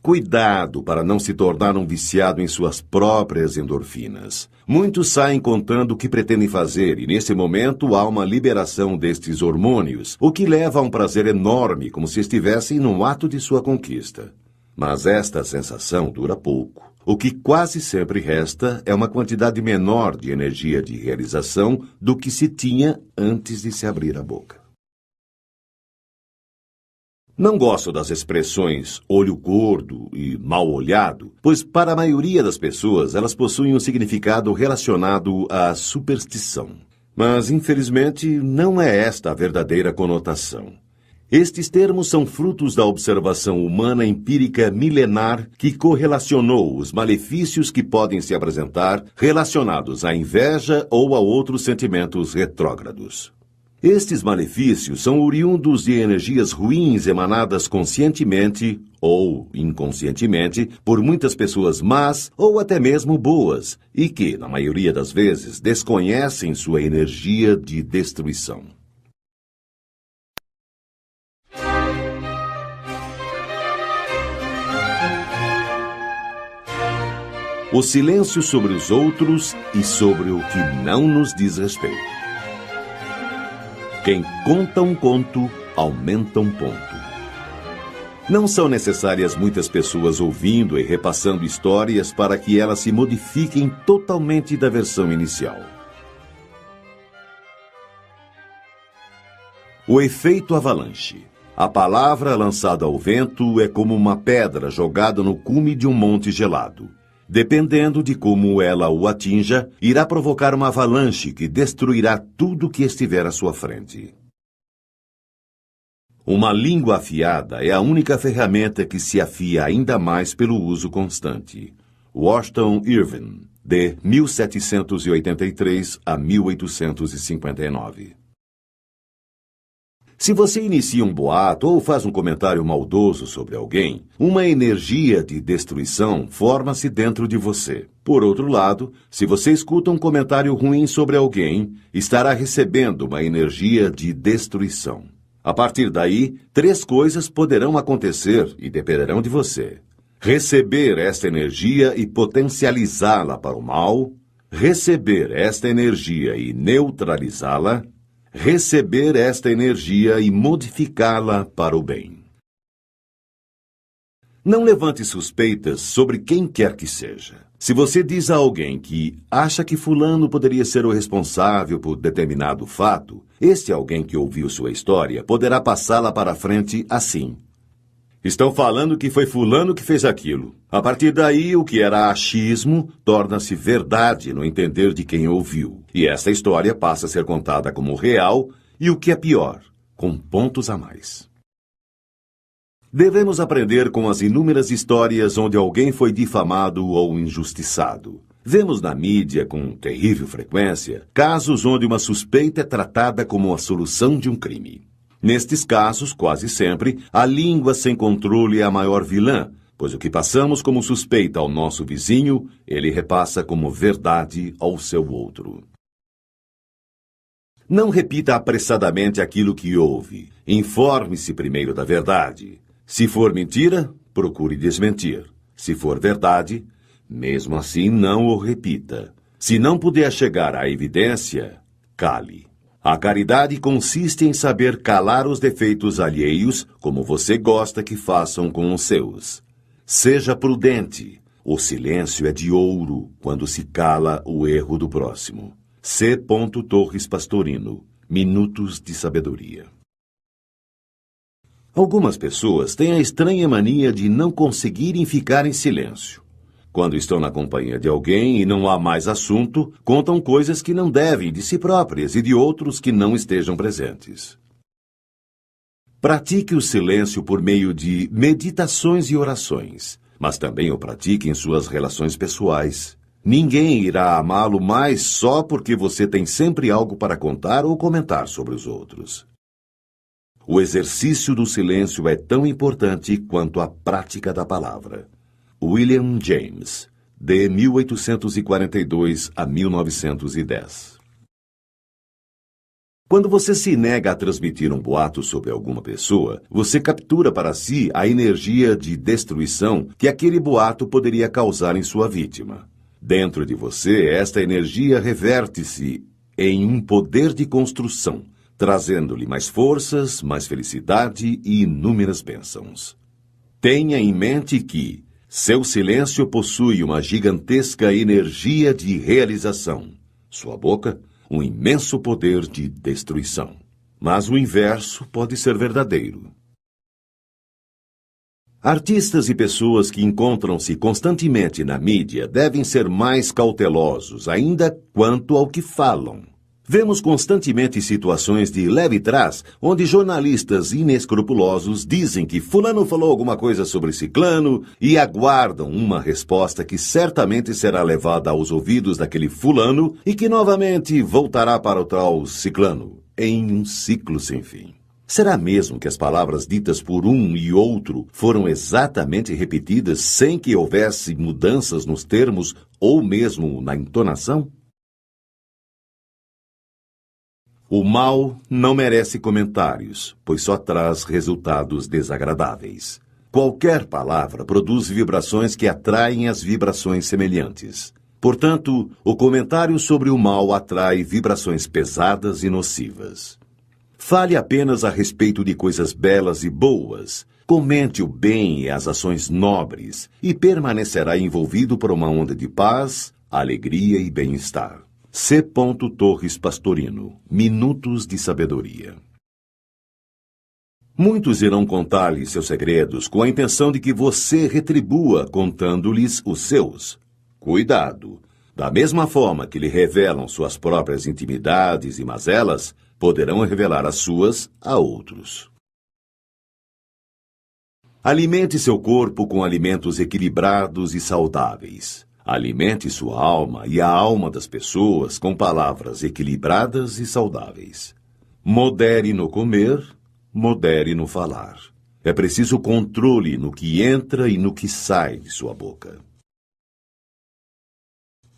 Cuidado para não se tornar um viciado em suas próprias endorfinas. Muitos saem contando o que pretendem fazer e, nesse momento, há uma liberação destes hormônios, o que leva a um prazer enorme, como se estivessem no ato de sua conquista. Mas esta sensação dura pouco. O que quase sempre resta é uma quantidade menor de energia de realização do que se tinha antes de se abrir a boca. Não gosto das expressões olho gordo e mal olhado, pois para a maioria das pessoas elas possuem um significado relacionado à superstição. Mas, infelizmente, não é esta a verdadeira conotação. Estes termos são frutos da observação humana empírica milenar que correlacionou os malefícios que podem se apresentar relacionados à inveja ou a outros sentimentos retrógrados. Estes malefícios são oriundos de energias ruins emanadas conscientemente ou inconscientemente por muitas pessoas más ou até mesmo boas e que, na maioria das vezes, desconhecem sua energia de destruição. O silêncio sobre os outros e sobre o que não nos diz respeito. Quem conta um conto, aumenta um ponto. Não são necessárias muitas pessoas ouvindo e repassando histórias para que elas se modifiquem totalmente da versão inicial. O efeito avalanche. A palavra lançada ao vento é como uma pedra jogada no cume de um monte gelado. Dependendo de como ela o atinja, irá provocar uma avalanche que destruirá tudo que estiver à sua frente. Uma língua afiada é a única ferramenta que se afia ainda mais pelo uso constante. Washington Irving, de 1783 a 1859. Se você inicia um boato ou faz um comentário maldoso sobre alguém, uma energia de destruição forma-se dentro de você. Por outro lado, se você escuta um comentário ruim sobre alguém, estará recebendo uma energia de destruição. A partir daí, 3 coisas poderão acontecer e dependerão de você: receber esta energia e potencializá-la para o mal, receber esta energia e neutralizá-la, receber esta energia e modificá-la para o bem. Não levante suspeitas sobre quem quer que seja. Se você diz a alguém que acha que fulano poderia ser o responsável por determinado fato, este alguém que ouviu sua história poderá passá-la para a frente assim: estão falando que foi fulano que fez aquilo. A partir daí, o que era achismo torna-se verdade no entender de quem ouviu. E essa história passa a ser contada como real e, o que é pior, com pontos a mais. Devemos aprender com as inúmeras histórias onde alguém foi difamado ou injustiçado. Vemos na mídia, com terrível frequência, casos onde uma suspeita é tratada como a solução de um crime. Nestes casos, quase sempre, a língua sem controle é a maior vilã, pois o que passamos como suspeita ao nosso vizinho, ele repassa como verdade ao seu outro. Não repita apressadamente aquilo que ouve. Informe-se primeiro da verdade. Se for mentira, procure desmentir. Se for verdade, mesmo assim não o repita. Se não puder chegar à evidência, cale. A caridade consiste em saber calar os defeitos alheios, como você gosta que façam com os seus. Seja prudente. O silêncio é de ouro quando se cala o erro do próximo. C. Torres Pastorino. Minutos de Sabedoria. Algumas pessoas têm a estranha mania de não conseguirem ficar em silêncio. Quando estão na companhia de alguém e não há mais assunto, contam coisas que não devem de si próprias e de outros que não estejam presentes. Pratique o silêncio por meio de meditações e orações, mas também o pratique em suas relações pessoais. Ninguém irá amá-lo mais só porque você tem sempre algo para contar ou comentar sobre os outros. O exercício do silêncio é tão importante quanto a prática da palavra. William James, de 1842 a 1910. Quando você se nega a transmitir um boato sobre alguma pessoa, você captura para si a energia de destruição que aquele boato poderia causar em sua vítima. Dentro de você, esta energia reverte-se em um poder de construção, trazendo-lhe mais forças, mais felicidade e inúmeras bênçãos. Tenha em mente que seu silêncio possui uma gigantesca energia de realização. Sua boca, um imenso poder de destruição. Mas o inverso pode ser verdadeiro. Artistas e pessoas que encontram-se constantemente na mídia devem ser mais cautelosos ainda quanto ao que falam. Vemos constantemente situações de leve trás, onde jornalistas inescrupulosos dizem que fulano falou alguma coisa sobre ciclano e aguardam uma resposta que certamente será levada aos ouvidos daquele fulano e que novamente voltará para o tal ciclano, em um ciclo sem fim. Será mesmo que as palavras ditas por um e outro foram exatamente repetidas sem que houvesse mudanças nos termos ou mesmo na entonação? O mal não merece comentários, pois só traz resultados desagradáveis. Qualquer palavra produz vibrações que atraem as vibrações semelhantes. Portanto, o comentário sobre o mal atrai vibrações pesadas e nocivas. Fale apenas a respeito de coisas belas e boas. Comente o bem e as ações nobres e permanecerá envolvido por uma onda de paz, alegria e bem-estar. C. Torres Pastorino. Minutos de Sabedoria. Muitos irão contar-lhe seus segredos com a intenção de que você retribua contando-lhes os seus. Cuidado! Da mesma forma que lhe revelam suas próprias intimidades e mazelas, poderão revelar as suas a outros. Alimente seu corpo com alimentos equilibrados e saudáveis. Alimente sua alma e a alma das pessoas com palavras equilibradas e saudáveis. Modere no comer, modere no falar. É preciso controle no que entra e no que sai de sua boca.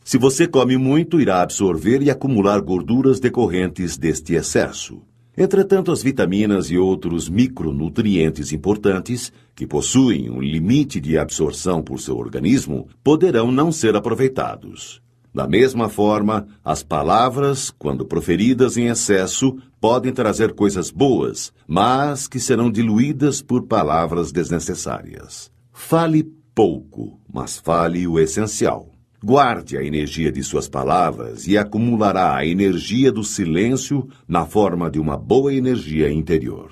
Se você come muito, irá absorver e acumular gorduras decorrentes deste excesso. Entretanto, as vitaminas e outros micronutrientes importantes, que possuem um limite de absorção por seu organismo, poderão não ser aproveitados. Da mesma forma, as palavras, quando proferidas em excesso, podem trazer coisas boas, mas que serão diluídas por palavras desnecessárias. Fale pouco, mas fale o essencial. Guarde a energia de suas palavras e acumulará a energia do silêncio na forma de uma boa energia interior.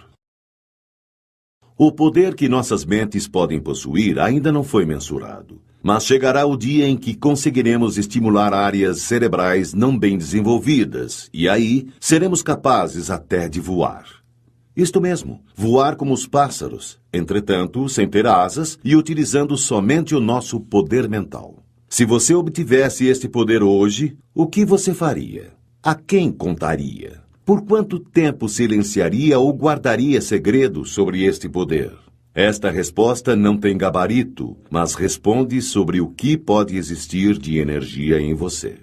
O poder que nossas mentes podem possuir ainda não foi mensurado, mas chegará o dia em que conseguiremos estimular áreas cerebrais não bem desenvolvidas, e aí seremos capazes até de voar. Isto mesmo, voar como os pássaros, entretanto, sem ter asas e utilizando somente o nosso poder mental. Se você obtivesse este poder hoje, o que você faria? A quem contaria? Por quanto tempo silenciaria ou guardaria segredo sobre este poder? Esta resposta não tem gabarito, mas responde sobre o que pode existir de energia em você.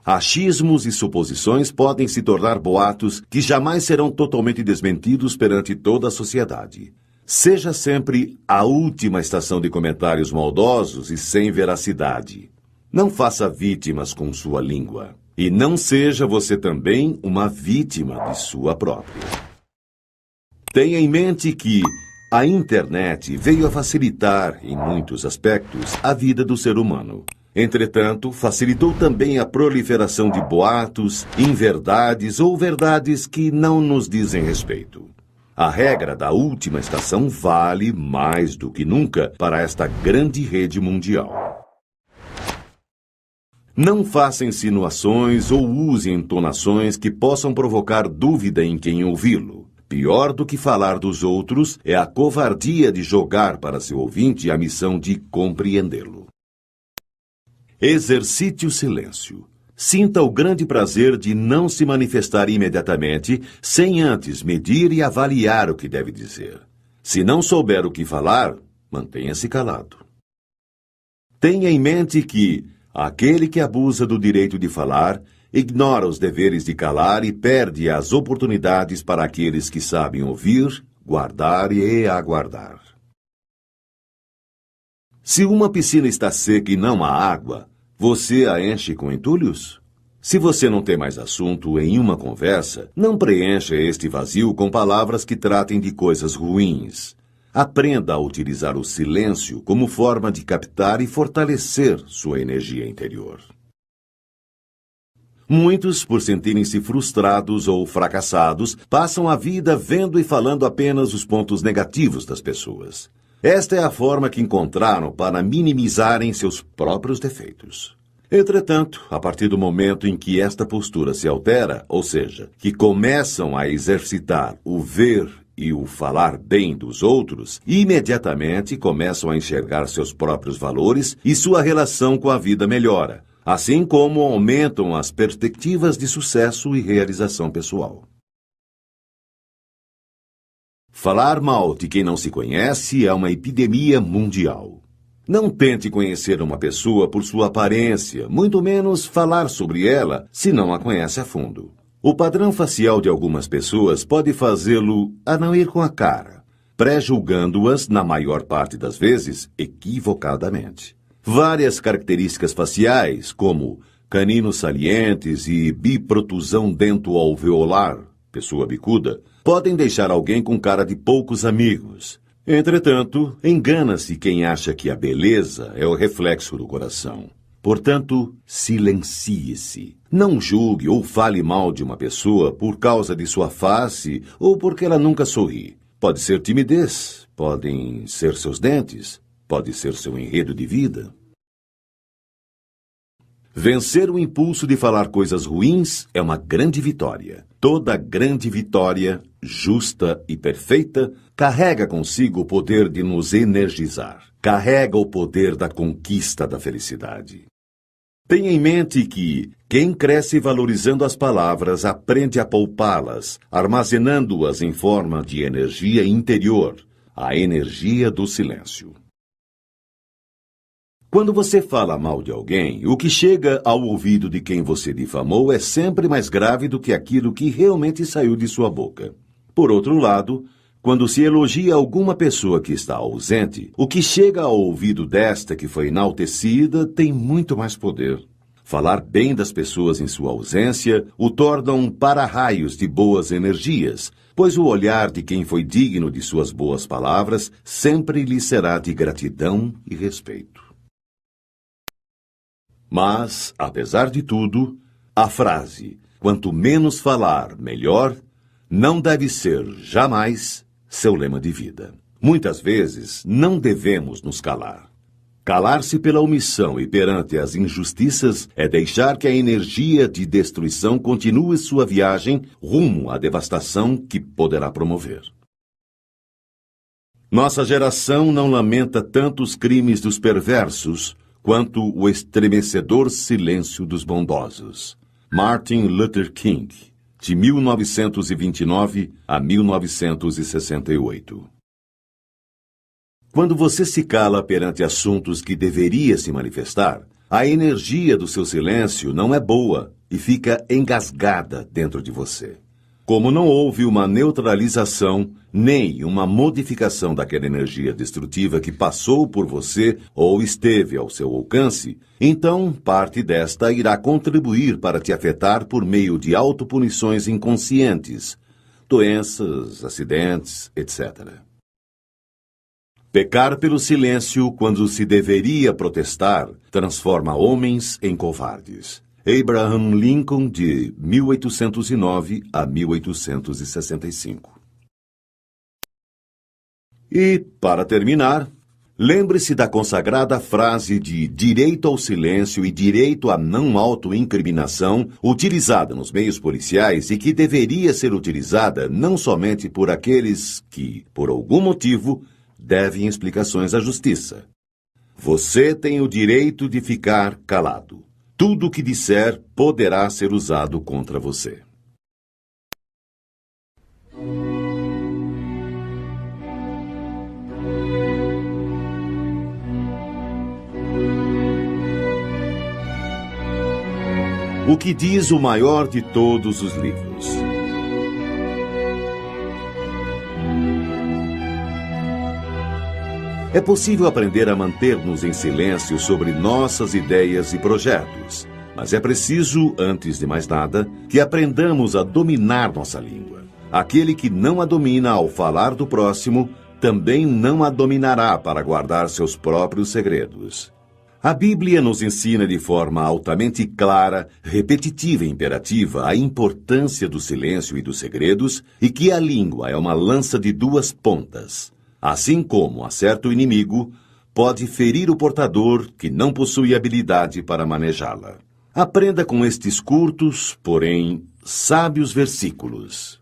Achismos e suposições podem se tornar boatos que jamais serão totalmente desmentidos perante toda a sociedade. Seja sempre a última estação de comentários maldosos e sem veracidade. Não faça vítimas com sua língua. E não seja você também uma vítima de sua própria. Tenha em mente que a internet veio a facilitar, em muitos aspectos, a vida do ser humano. Entretanto, facilitou também a proliferação de boatos, inverdades ou verdades que não nos dizem respeito. A regra da última estação vale mais do que nunca para esta grande rede mundial. Não faça insinuações ou use entonações que possam provocar dúvida em quem ouvi-lo. Pior do que falar dos outros é a covardia de jogar para seu ouvinte a missão de compreendê-lo. Exercite o silêncio. Sinta o grande prazer de não se manifestar imediatamente, sem antes medir e avaliar o que deve dizer. Se não souber o que falar, mantenha-se calado. Tenha em mente que aquele que abusa do direito de falar, ignora os deveres de calar e perde as oportunidades para aqueles que sabem ouvir, guardar e aguardar. Se uma piscina está seca e não há água, você a enche com entulhos? Se você não tem mais assunto em uma conversa, não preencha este vazio com palavras que tratem de coisas ruins. Aprenda a utilizar o silêncio como forma de captar e fortalecer sua energia interior. Muitos, por sentirem-se frustrados ou fracassados, passam a vida vendo e falando apenas os pontos negativos das pessoas. Esta é a forma que encontraram para minimizarem seus próprios defeitos. Entretanto, a partir do momento em que esta postura se altera, ou seja, que começam a exercitar o ver e o falar bem dos outros, imediatamente começam a enxergar seus próprios valores e sua relação com a vida melhora, assim como aumentam as perspectivas de sucesso e realização pessoal. Falar mal de quem não se conhece é uma epidemia mundial. Não tente conhecer uma pessoa por sua aparência, muito menos falar sobre ela se não a conhece a fundo. O padrão facial de algumas pessoas pode fazê-lo a não ir com a cara, pré-julgando-as, na maior parte das vezes, equivocadamente. Várias características faciais, como caninos salientes e biprotusão dento-alveolar, pessoa bicuda, podem deixar alguém com cara de poucos amigos. Entretanto, engana-se quem acha que a beleza é o reflexo do coração. Portanto, silencie-se. Não julgue ou fale mal de uma pessoa por causa de sua face ou porque ela nunca sorri. Pode ser timidez, podem ser seus dentes, pode ser seu enredo de vida. Vencer o impulso de falar coisas ruins é uma grande vitória. Toda grande vitória, justa e perfeita, carrega consigo o poder de nos energizar. Carrega o poder da conquista da felicidade. Tenha em mente que quem cresce valorizando as palavras aprende a poupá-las, armazenando-as em forma de energia interior, a energia do silêncio. Quando você fala mal de alguém, o que chega ao ouvido de quem você difamou é sempre mais grave do que aquilo que realmente saiu de sua boca. Por outro lado, quando se elogia alguma pessoa que está ausente, o que chega ao ouvido desta que foi enaltecida tem muito mais poder. Falar bem das pessoas em sua ausência o torna um para-raios de boas energias, pois o olhar de quem foi digno de suas boas palavras sempre lhe será de gratidão e respeito. Mas, apesar de tudo, a frase "quanto menos falar, melhor" não deve ser, jamais, seu lema de vida. Muitas vezes, não devemos nos calar. Calar-se pela omissão e perante as injustiças é deixar que a energia de destruição continue sua viagem rumo à devastação que poderá promover. Nossa geração não lamenta tanto os crimes dos perversos quanto o estremecedor silêncio dos bondosos. Martin Luther King, de 1929 a 1968. Quando você se cala perante assuntos que deveria se manifestar, a energia do seu silêncio não é boa e fica engasgada dentro de você. Como não houve uma neutralização, nem uma modificação daquela energia destrutiva que passou por você ou esteve ao seu alcance, então parte desta irá contribuir para te afetar por meio de autopunições inconscientes, doenças, acidentes, etc. Pecar pelo silêncio quando se deveria protestar transforma homens em covardes. Abraham Lincoln, de 1809 a 1865. E, para terminar, lembre-se da consagrada frase de direito ao silêncio e direito à não autoincriminação utilizada nos meios policiais e que deveria ser utilizada não somente por aqueles que, por algum motivo, devem explicações à justiça. Você tem o direito de ficar calado. Tudo o que disser poderá ser usado contra você. O que diz o maior de todos os livros? É possível aprender a manter-nos em silêncio sobre nossas ideias e projetos, mas é preciso, antes de mais nada, que aprendamos a dominar nossa língua. Aquele que não a domina ao falar do próximo, também não a dominará para guardar seus próprios segredos. A Bíblia nos ensina de forma altamente clara, repetitiva e imperativa a importância do silêncio e dos segredos e que a língua é uma lança de duas pontas. Assim como a certo inimigo, pode ferir o portador que não possui habilidade para manejá-la. Aprenda com estes curtos, porém sábios versículos.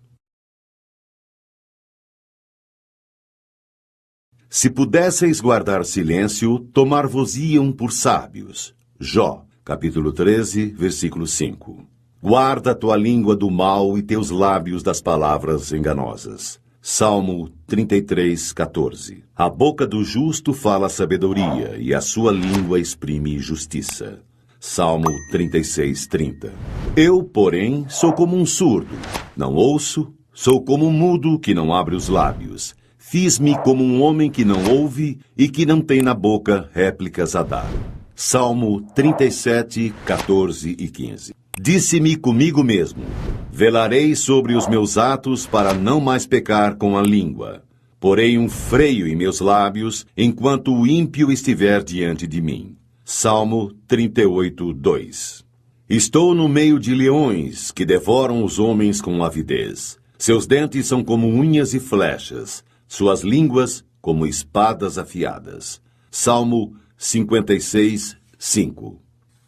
Se pudesseis guardar silêncio, tomar-vos-iam por sábios. Jó, capítulo 13, versículo 5. Guarda tua língua do mal e teus lábios das palavras enganosas. Salmo 33, 14. A boca do justo fala sabedoria, e a sua língua exprime justiça. Salmo 36, 30. Eu, porém, sou como um surdo. Não ouço, sou como um mudo que não abre os lábios. Fiz-me como um homem que não ouve e que não tem na boca réplicas a dar. Salmo 37, 14 e 15. Disse-me comigo mesmo: velarei sobre os meus atos para não mais pecar com a língua. Porei um freio em meus lábios enquanto o ímpio estiver diante de mim. Salmo 38, 2. Estou no meio de leões que devoram os homens com avidez. Seus dentes são como unhas e flechas, suas línguas como espadas afiadas. Salmo 56, 5.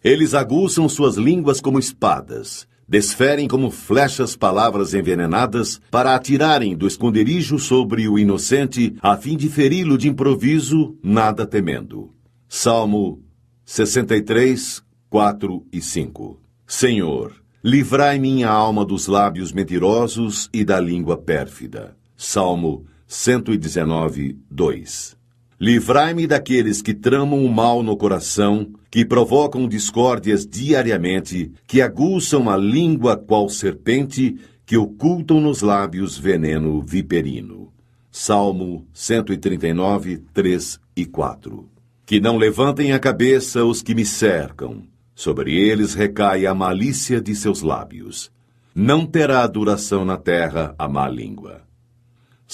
Eles aguçam suas línguas como espadas, desferem como flechas palavras envenenadas para atirarem do esconderijo sobre o inocente, a fim de feri-lo de improviso, nada temendo. Salmo 63, 4 e 5. Senhor, livrai minha alma dos lábios mentirosos e da língua pérfida. Salmo 119, 2. Livrai-me daqueles que tramam o mal no coração, que provocam discórdias diariamente, que aguçam a língua qual serpente, que ocultam nos lábios veneno viperino. Salmo 139, 3 e 4. Que não levantem a cabeça os que me cercam, sobre eles recai a malícia de seus lábios. Não terá duração na terra a má língua.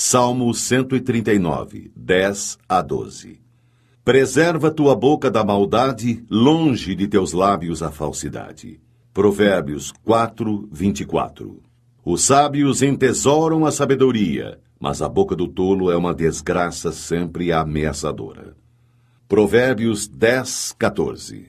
Salmo 139, 10 a 12. Preserva tua boca da maldade, longe de teus lábios a falsidade. Provérbios 4, 24. Os sábios entesouram a sabedoria, mas a boca do tolo é uma desgraça sempre ameaçadora. Provérbios 10, 14.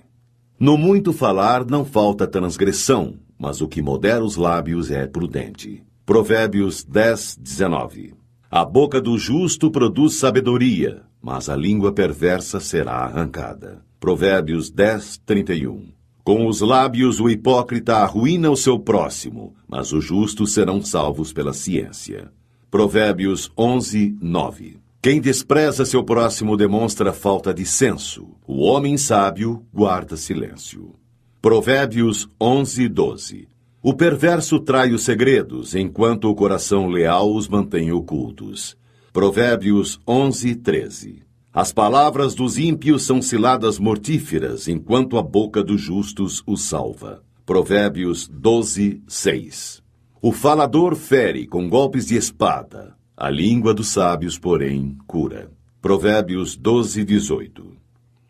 No muito falar não falta transgressão, mas o que modera os lábios é prudente. Provérbios 10, 19. A boca do justo produz sabedoria, mas a língua perversa será arrancada. Provérbios 10, 31. Com os lábios o hipócrita arruína o seu próximo, mas os justos serão salvos pela ciência. Provérbios 11, 9. Quem despreza seu próximo demonstra falta de senso. O homem sábio guarda silêncio. Provérbios 11, 12. O perverso trai os segredos, enquanto o coração leal os mantém ocultos. Provérbios 11:13. As palavras dos ímpios são ciladas mortíferas, enquanto a boca dos justos os salva. Provérbios 12:6. O falador fere com golpes de espada, a língua dos sábios, porém, cura. Provérbios 12:18.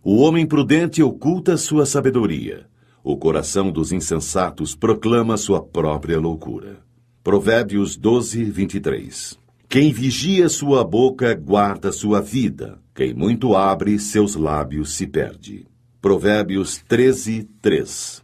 O homem prudente oculta sua sabedoria. O coração dos insensatos proclama sua própria loucura. Provérbios 12:23. Quem vigia sua boca guarda sua vida. Quem muito abre, seus lábios se perde. Provérbios 13:3.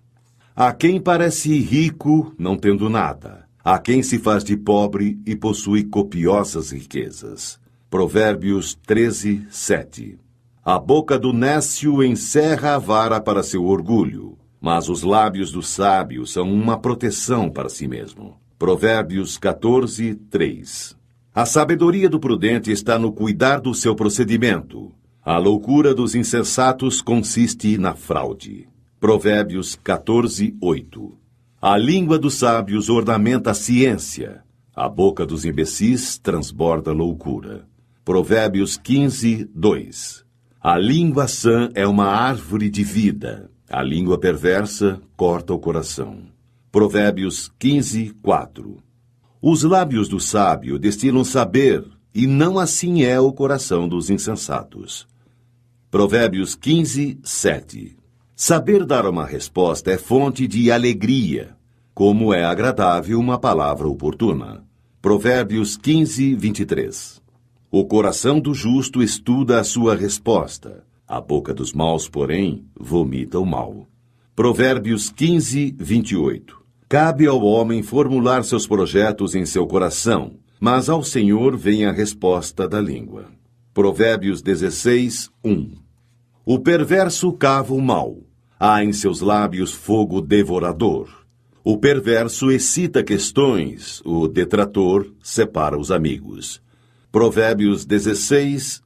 Há quem parece rico, não tendo nada. Há quem se faz de pobre e possui copiosas riquezas. Provérbios 13:7. A boca do nécio encerra a vara para seu orgulho, mas os lábios do sábio são uma proteção para si mesmo. Provérbios 14:3. A sabedoria do prudente está no cuidar do seu procedimento. A loucura dos insensatos consiste na fraude. Provérbios 14:8. A língua dos sábios ornamenta a ciência. A boca dos imbecis transborda loucura. Provérbios 15:2. A língua sã é uma árvore de vida. A língua perversa corta o coração. Provérbios 15:4. Os lábios do sábio destilam saber, e não assim é o coração dos insensatos. Provérbios 15:7. Saber dar uma resposta é fonte de alegria, como é agradável uma palavra oportuna. Provérbios 15:23. O coração do justo estuda a sua resposta. A boca dos maus, porém, vomita o mal. Provérbios 15:28. Cabe ao homem formular seus projetos em seu coração, mas ao Senhor vem a resposta da língua. Provérbios 16:1. O perverso cava o mal. Há em seus lábios fogo devorador. O perverso excita questões, o detrator separa os amigos. Provérbios 16,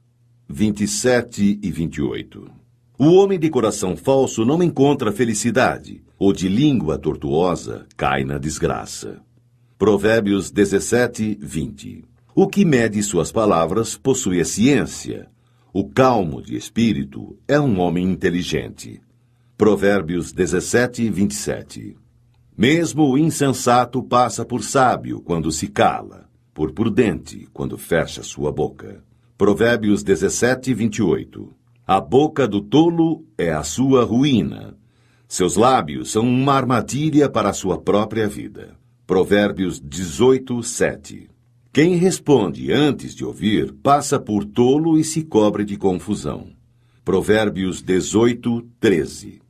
27 e 28. O homem de coração falso não encontra felicidade, o de língua tortuosa cai na desgraça. Provérbios 17, 20. O que mede suas palavras possui a ciência. O calmo de espírito é um homem inteligente. Provérbios 17, 27. Mesmo o insensato passa por sábio quando se cala, por prudente quando fecha sua boca. Provérbios 17, 28. A boca do tolo é a sua ruína. Seus lábios são uma armadilha para a sua própria vida. Provérbios 18, 7. Quem responde antes de ouvir passa por tolo e se cobre de confusão. Provérbios 18, 13.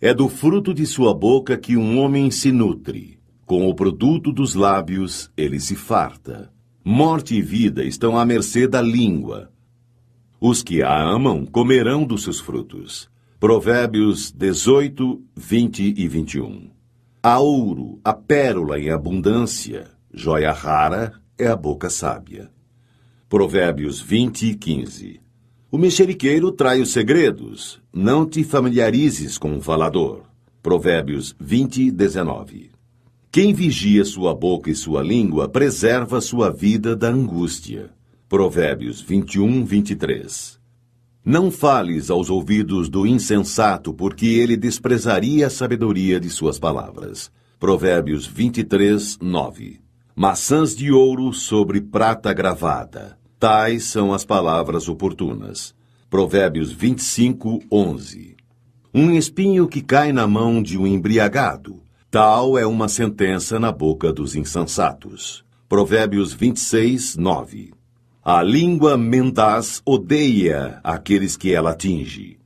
É do fruto de sua boca que um homem se nutre. Com o produto dos lábios ele se farta. Morte e vida estão à mercê da língua. Os que a amam comerão dos seus frutos. Provérbios 18, 20 e 21. Há ouro, a pérola em abundância. Joia rara é a boca sábia. Provérbios 20, 15. O mexeriqueiro trai os segredos. Não te familiarizes com o falador. Provérbios 20, 19. Quem vigia sua boca e sua língua preserva sua vida da angústia. Provérbios 21, 23. Não fales aos ouvidos do insensato, porque ele desprezaria a sabedoria de suas palavras. Provérbios 23, 9. Maçãs de ouro sobre prata gravada. Tais são as palavras oportunas. Provérbios 25, 11. Um espinho que cai na mão de um embriagado. Tal é uma sentença na boca dos insensatos. Provérbios 26, 9. A língua mendaz odeia aqueles que ela atinge.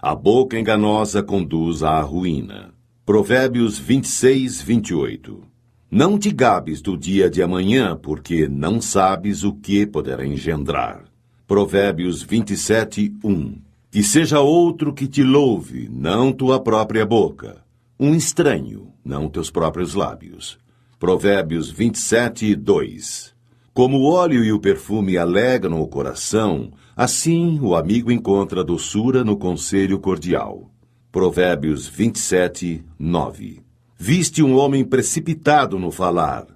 A boca enganosa conduz à ruína. Provérbios 26, 28. Não te gabes do dia de amanhã, porque não sabes o que poderá engendrar. Provérbios 27, 1. Que seja outro que te louve, não tua própria boca. Um estranho, não teus próprios lábios. Provérbios 27, 2. Como o óleo e o perfume alegram o coração, assim o amigo encontra doçura no conselho cordial. Provérbios 27, 9. Viste um homem precipitado no falar.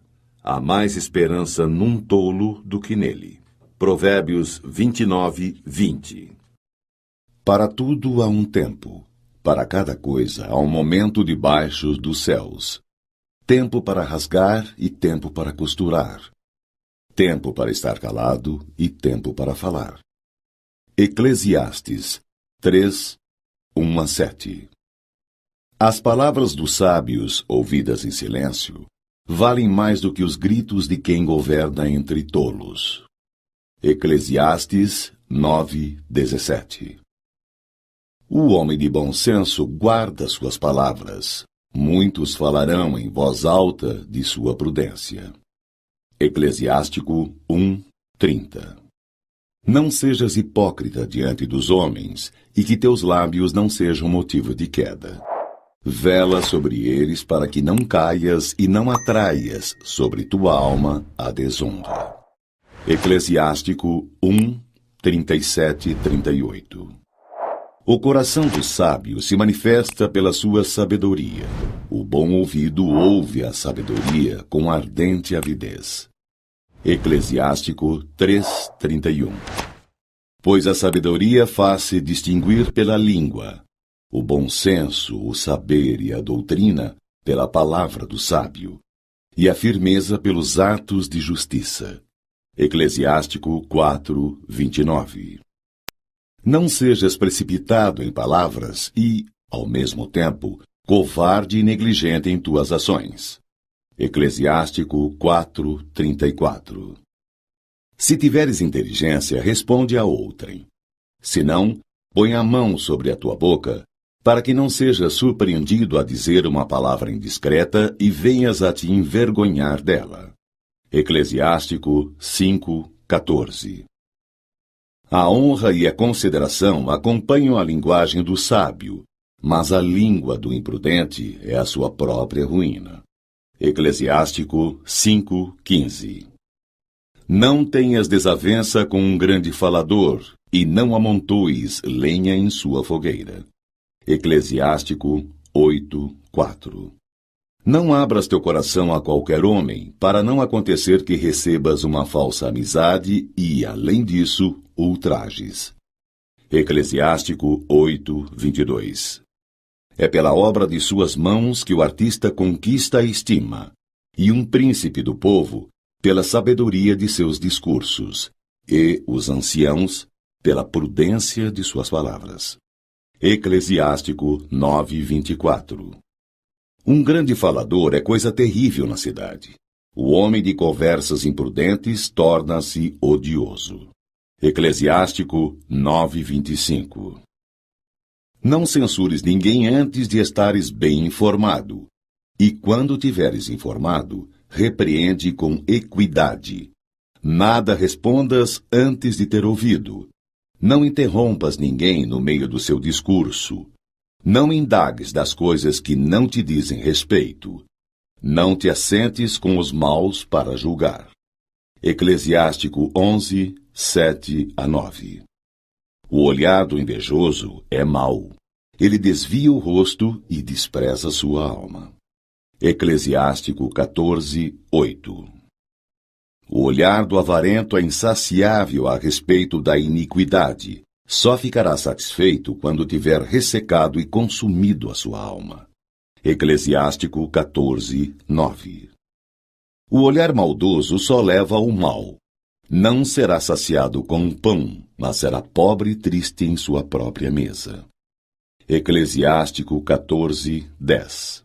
Há mais esperança num tolo do que nele. Provérbios 29, 20. Para tudo há um tempo. Para cada coisa há um momento debaixo dos céus. Tempo para rasgar e tempo para costurar. Tempo para estar calado e tempo para falar. Eclesiastes 3, 1 a 7. As palavras dos sábios, ouvidas em silêncio, valem mais do que os gritos de quem governa entre tolos. Eclesiastes 9, 17. O homem de bom senso guarda suas palavras. Muitos falarão em voz alta de sua prudência. Eclesiástico 1, 30. Não sejas hipócrita diante dos homens, e que teus lábios não sejam motivo de queda. Vela sobre eles para que não caias e não atraias sobre tua alma a desonra. Eclesiástico 1, 37 e 38. O coração do sábio se manifesta pela sua sabedoria. O bom ouvido ouve a sabedoria com ardente avidez. Eclesiástico 3, 31. Pois a sabedoria faz-se distinguir pela língua, o bom senso, o saber e a doutrina pela palavra do sábio, e a firmeza pelos atos de justiça. Eclesiástico 4, 29. Não sejas precipitado em palavras e, ao mesmo tempo, covarde e negligente em tuas ações. Eclesiástico 4, 34. Se tiveres inteligência, responde a outrem. Se não, põe a mão sobre a tua boca, para que não sejas surpreendido a dizer uma palavra indiscreta e venhas a te envergonhar dela. Eclesiástico 5, 14. A honra e a consideração acompanham a linguagem do sábio, mas a língua do imprudente é a sua própria ruína. Eclesiástico 5, 15. Não tenhas desavença com um grande falador, e não amontoes lenha em sua fogueira. Eclesiástico 8, 4. Não abras teu coração a qualquer homem, para não acontecer que recebas uma falsa amizade e, além disso, ultrajes. Eclesiástico 8, 22. É pela obra de suas mãos que o artista conquista a estima, e um príncipe do povo pela sabedoria de seus discursos, e os anciãos pela prudência de suas palavras. Eclesiástico 9, 24. Um grande falador é coisa terrível na cidade. O homem de conversas imprudentes torna-se odioso. Eclesiástico 9, 25. Não censures ninguém antes de estares bem informado. E quando tiveres informado, repreende com equidade. Nada respondas antes de ter ouvido. Não interrompas ninguém no meio do seu discurso. Não indagues das coisas que não te dizem respeito. Não te assentes com os maus para julgar. Eclesiástico 11, 7 a 9. O olhar do invejoso é mau. Ele desvia o rosto e despreza sua alma. Eclesiástico 14, 8. O olhar do avarento é insaciável a respeito da iniquidade. Só ficará satisfeito quando tiver ressecado e consumido a sua alma. Eclesiástico 14, 9. O olhar maldoso só leva ao mal. Não será saciado com pão, mas será pobre e triste em sua própria mesa. Eclesiástico 14, 10.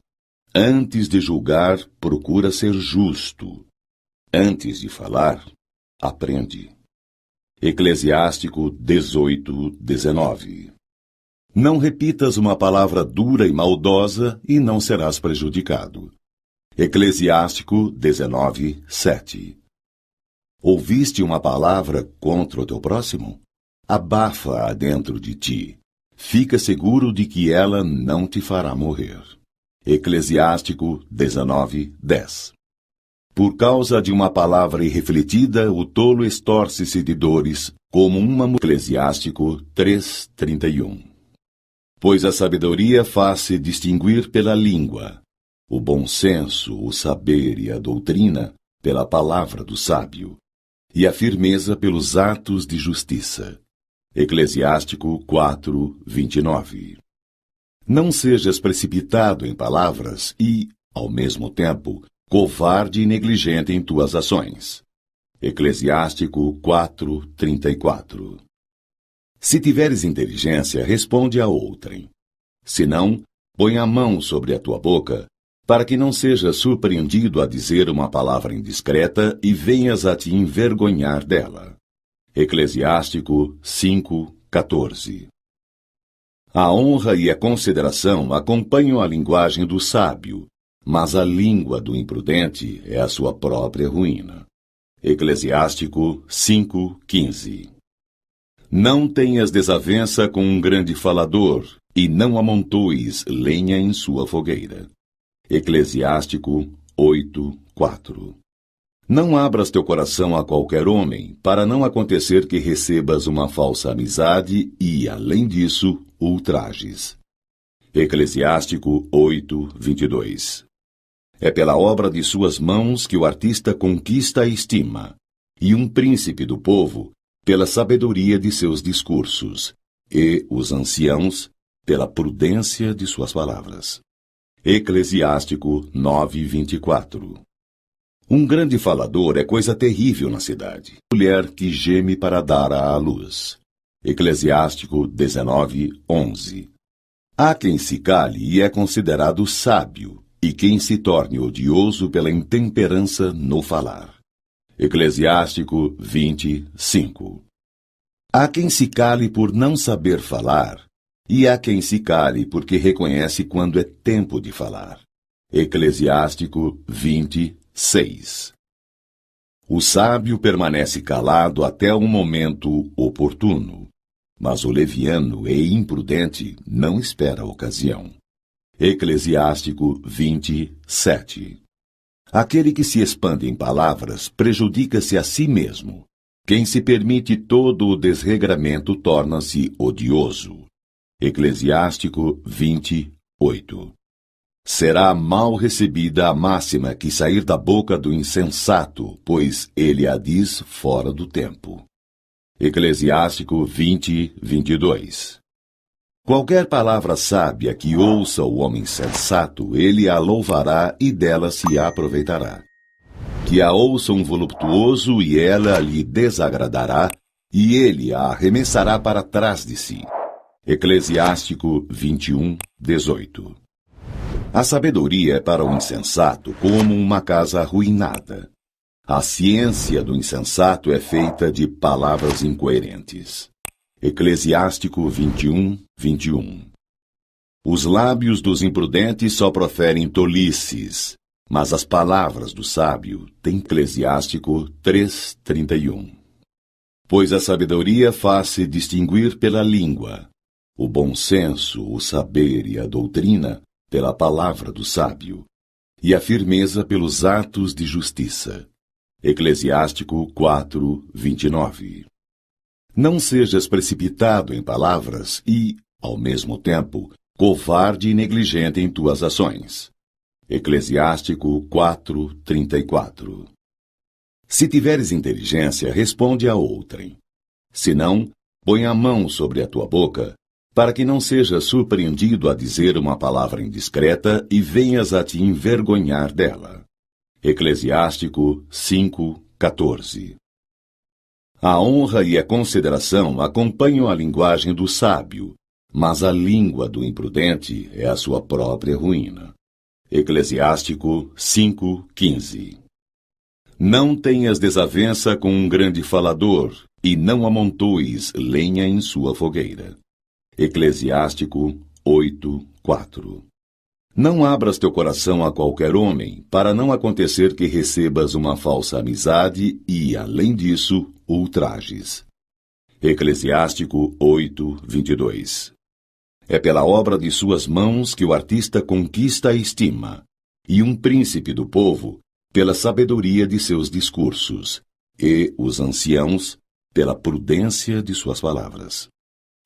Antes de julgar, procura ser justo. Antes de falar, aprende. Eclesiástico 18, 19. Não repitas uma palavra dura e maldosa e não serás prejudicado. Eclesiástico 19, 7. Ouviste uma palavra contra o teu próximo? Abafa-a dentro de ti. Fica seguro de que ela não te fará morrer. Eclesiástico 19, 10. Por causa de uma palavra irrefletida, o tolo estorce-se de dores, como uma Eclesiástico 3, 31. Pois a sabedoria faz-se distinguir pela língua. o bom senso, o saber e a doutrina pela palavra do sábio, e a firmeza pelos atos de justiça. Eclesiástico 4:29. Não sejas precipitado em palavras e, ao mesmo tempo, covarde e negligente em tuas ações. Eclesiástico 4:34. Se tiveres inteligência, responde a outrem. Se não, põe a mão sobre a tua boca, para que não sejas surpreendido a dizer uma palavra indiscreta e venhas a te envergonhar dela. Eclesiástico 5:14. A honra e a consideração acompanham a linguagem do sábio, mas a língua do imprudente é a sua própria ruína. Eclesiástico 5:15. Não tenhas desavença com um grande falador, e não amontoes lenha em sua fogueira. Eclesiástico 8:4. Não abras teu coração a qualquer homem, para não acontecer que recebas uma falsa amizade e, além disso, ultrajes. Eclesiástico 8:22. É pela obra de suas mãos que o artista conquista a estima, e um príncipe do povo pela sabedoria de seus discursos, e os anciãos pela prudência de suas palavras. Eclesiástico 9:24. Um grande falador é coisa terrível na cidade, mulher que geme para dar à luz. Eclesiástico 19:11. Há quem se cale e é considerado sábio, e quem se torne odioso pela intemperança no falar. Eclesiástico 20:5. Há quem se cale por não saber falar, e há quem se cale porque reconhece quando é tempo de falar. Eclesiástico 20:6. O sábio permanece calado até o momento oportuno, mas o leviano e imprudente não espera a ocasião. Eclesiástico 20:7. Aquele que se expande em palavras prejudica-se a si mesmo. Quem se permite todo o desregramento torna-se odioso. Eclesiástico 20:8. Será mal recebida a máxima que sair da boca do insensato, pois ele a diz fora do tempo. Eclesiástico 20:22. Qualquer palavra sábia que ouça o homem sensato, ele a louvará e dela se aproveitará. Que a ouça um voluptuoso e ela lhe desagradará, e ele a arremessará para trás de si. Eclesiástico 21:18. A sabedoria é para o insensato como uma casa arruinada. A ciência do insensato é feita de palavras incoerentes. Eclesiástico 21:21. Os lábios dos imprudentes só proferem tolices, mas as palavras do sábio têm. Eclesiástico 3:31. Pois a sabedoria faz-se distinguir pela língua, o bom senso, o saber e a doutrina pela palavra do sábio, e a firmeza pelos atos de justiça. Eclesiástico 4:29. Não sejas precipitado em palavras e, ao mesmo tempo, covarde e negligente em tuas ações. Eclesiástico 4:34. Se tiveres inteligência, responde a outrem. Se não, põe a mão sobre a tua boca, para que não sejas surpreendido a dizer uma palavra indiscreta e venhas a te envergonhar dela. Eclesiástico 5:14. A honra e a consideração acompanham a linguagem do sábio, mas a língua do imprudente é a sua própria ruína. Eclesiástico 5:15. Não tenhas desavença com um grande falador, e não amontoes lenha em sua fogueira. Eclesiástico 8:4. Não abras teu coração a qualquer homem, para não acontecer que recebas uma falsa amizade e, além disso, ultrajes. Eclesiástico 8:22. É pela obra de suas mãos que o artista conquista a estima, e um príncipe do povo pela sabedoria de seus discursos, e os anciãos pela prudência de suas palavras.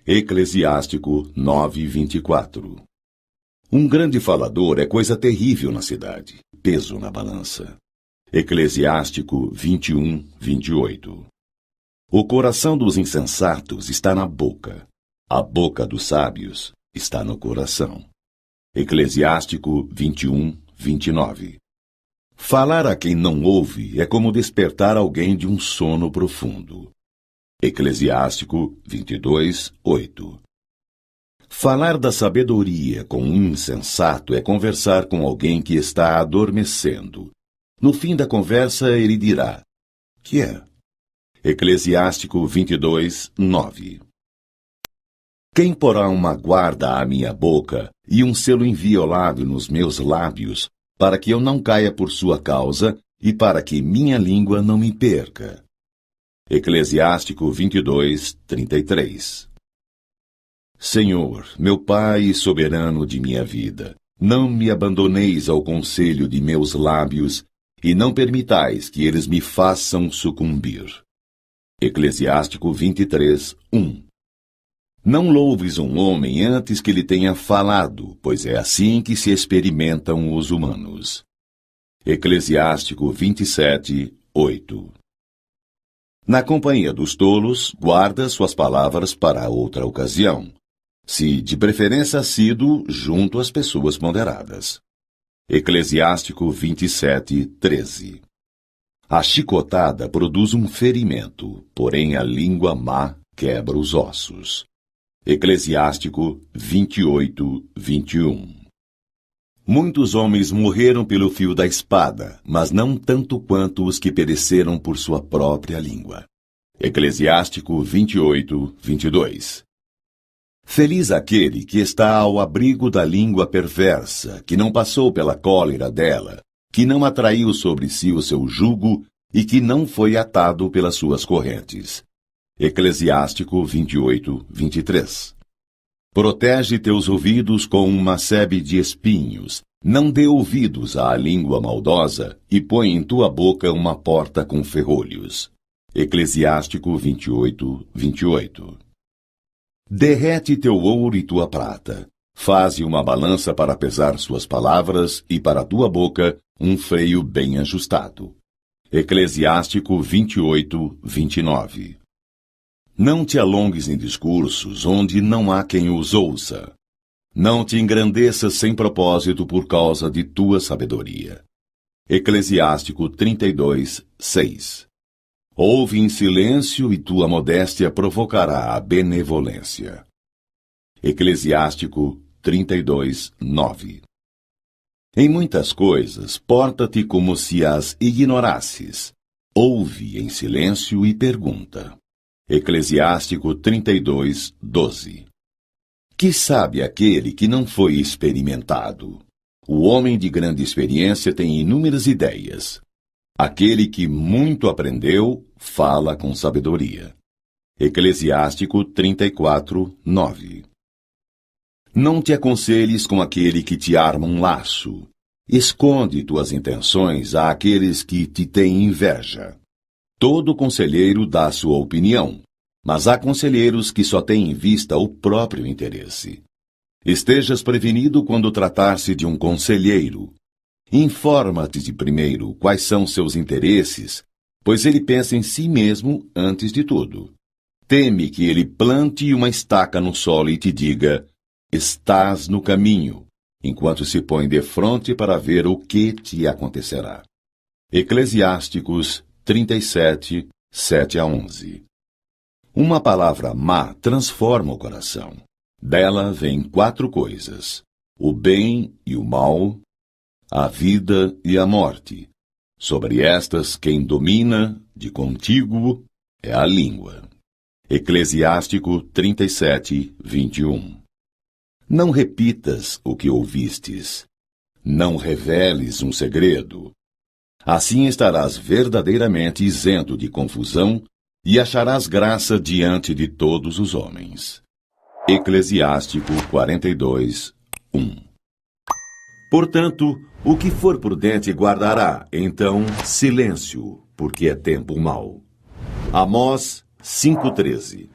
Eclesiástico 9:24. Um grande falador é coisa terrível na cidade, peso na balança. Eclesiástico 21, 28. O coração dos insensatos está na boca. A boca dos sábios está no coração. Eclesiástico 21, 29. Falar a quem não ouve é como despertar alguém de um sono profundo. Eclesiástico 22, 8. Falar da sabedoria com um insensato é conversar com alguém que está adormecendo. No fim da conversa, ele dirá: "Que é?" Eclesiástico 22, 9. Quem porá uma guarda à minha boca e um selo inviolável nos meus lábios, para que eu não caia por sua causa e para que minha língua não me perca? Eclesiástico 22, 33. Senhor, meu Pai e soberano de minha vida, não me abandoneis ao conselho de meus lábios e não permitais que eles me façam sucumbir. Eclesiástico 23, 1. Não louves um homem antes que lhe tenha falado, pois é assim que se experimentam os humanos. Eclesiástico 27, 8. Na companhia dos tolos, guarda suas palavras para outra ocasião, se de preferência assíduo junto às pessoas ponderadas. Eclesiástico 27, 13. A chicotada produz um ferimento, porém a língua má quebra os ossos. Eclesiástico 28, 21. Muitos homens morreram pelo fio da espada, mas não tanto quanto os que pereceram por sua própria língua. Eclesiástico 28, 22. Feliz aquele que está ao abrigo da língua perversa, que não passou pela cólera dela, que não atraiu sobre si o seu jugo e que não foi atado pelas suas correntes. Eclesiástico 28, 23. Protege teus ouvidos com uma sebe de espinhos, não dê ouvidos à língua maldosa e põe em tua boca uma porta com ferrolhos. Eclesiástico 28, 28. Derrete teu ouro e tua prata. Faze uma balança para pesar suas palavras e para tua boca um freio bem ajustado. Eclesiástico 28, 29. Não te alongues em discursos onde não há quem os ouça. Não te engrandeças sem propósito por causa de tua sabedoria. Eclesiástico 32, 6. Ouve em silêncio e tua modéstia provocará a benevolência. Eclesiástico 32, 9. Em muitas coisas, porta-te como se as ignorasses. Ouve em silêncio e pergunta. Eclesiástico 32, 12. Que sabe aquele que não foi experimentado? O homem de grande experiência tem inúmeras ideias. Aquele que muito aprendeu, fala com sabedoria. Eclesiástico 34, 9. Não te aconselhes com aquele que te arma um laço. Esconde tuas intenções àqueles que te têm inveja. Todo conselheiro dá sua opinião, mas há conselheiros que só têm em vista o próprio interesse. Estejas prevenido quando tratar-se de um conselheiro. Informa-te de primeiro quais são seus interesses, pois ele pensa em si mesmo antes de tudo. Teme que ele plante uma estaca no solo e te diga: estás no caminho, enquanto se põe defronte para ver o que te acontecerá. Eclesiásticos 37, 7 a 11. Uma palavra má transforma o coração. Dela vêm 4 coisas: o bem e o mal, a vida e a morte. Sobre estas, quem domina, de contíguo, é a língua. Eclesiástico 37, 21. Não repitas o que ouvistes. Não reveles um segredo. Assim estarás verdadeiramente isento de confusão e acharás graça diante de todos os homens. Eclesiástico 42, 1. Portanto, o que for prudente guardará, então, silêncio, porque é tempo mau. Amós 5,13.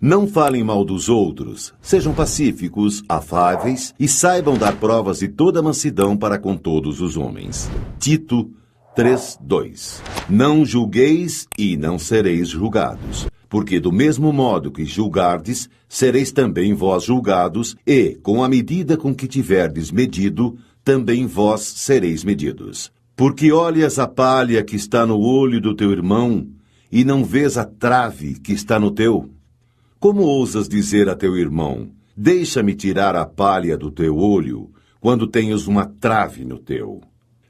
Não falem mal dos outros, sejam pacíficos, afáveis e saibam dar provas de toda mansidão para com todos os homens. Tito 3:2. Não julgueis e não sereis julgados, porque do mesmo modo que julgardes, sereis também vós julgados, e, com a medida com que tiverdes medido, também vós sereis medidos. Porque olhas a palha que está no olho do teu irmão, e não vês a trave que está no teu? Como ousas dizer a teu irmão, deixa-me tirar a palha do teu olho, quando tens uma trave no teu?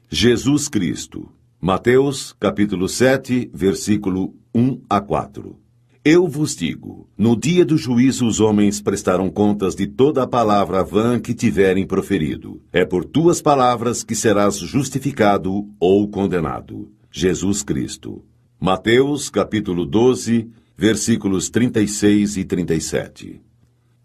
Jesus Cristo. Mateus, capítulo 7, versículo 1-4. Eu vos digo, no dia do juízo os homens prestarão contas de toda a palavra vã que tiverem proferido. É por tuas palavras que serás justificado ou condenado. Jesus Cristo. Mateus, capítulo 12, versículos 36 e 37.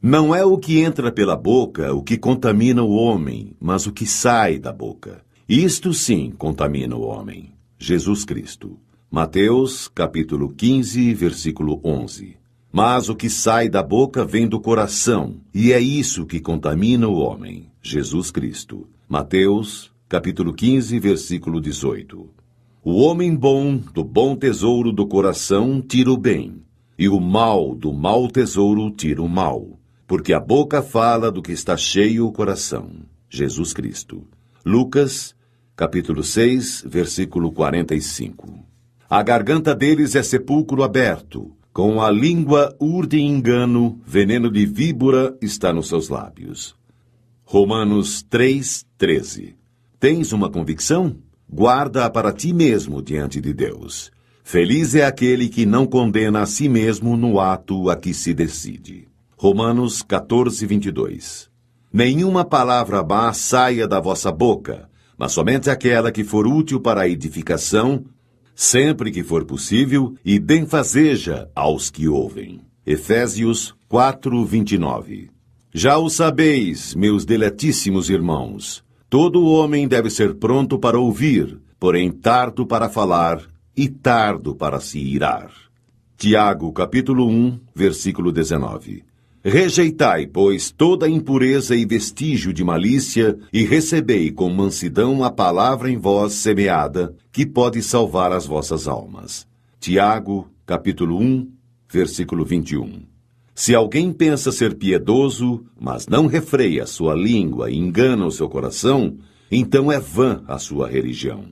Não é o que entra pela boca o que contamina o homem, mas o que sai da boca. Isto sim contamina o homem. Jesus Cristo. Mateus, capítulo 15, versículo 11. Mas o que sai da boca vem do coração, e é isso que contamina o homem. Jesus Cristo. Mateus, capítulo 15, versículo 18. O homem bom, do bom tesouro do coração, tira o bem, e o mal, do mau tesouro, tira o mal. Porque a boca fala do que está cheio o coração. Jesus Cristo. Lucas, capítulo 6, versículo 45. A garganta deles é sepulcro aberto, com a língua urdem engano, veneno de víbora está nos seus lábios. Romanos 3:13. Tens uma convicção? Guarda-a para ti mesmo diante de Deus. Feliz é aquele que não condena a si mesmo no ato a que se decide. Romanos 14:22. Nenhuma palavra má saia da vossa boca, mas somente aquela que for útil para a edificação, sempre que for possível, e benfazeja aos que ouvem. Efésios 4:29. Já o sabeis, meus deletíssimos irmãos, todo homem deve ser pronto para ouvir, porém tardo para falar e tardo para se irar. Tiago, capítulo 1, versículo 19. Rejeitai, pois, toda impureza e vestígio de malícia, e recebei com mansidão a palavra em vós semeada, que pode salvar as vossas almas. Tiago, capítulo 1, versículo 21. Se alguém pensa ser piedoso, mas não refreia sua língua e engana o seu coração, então é vã a sua religião.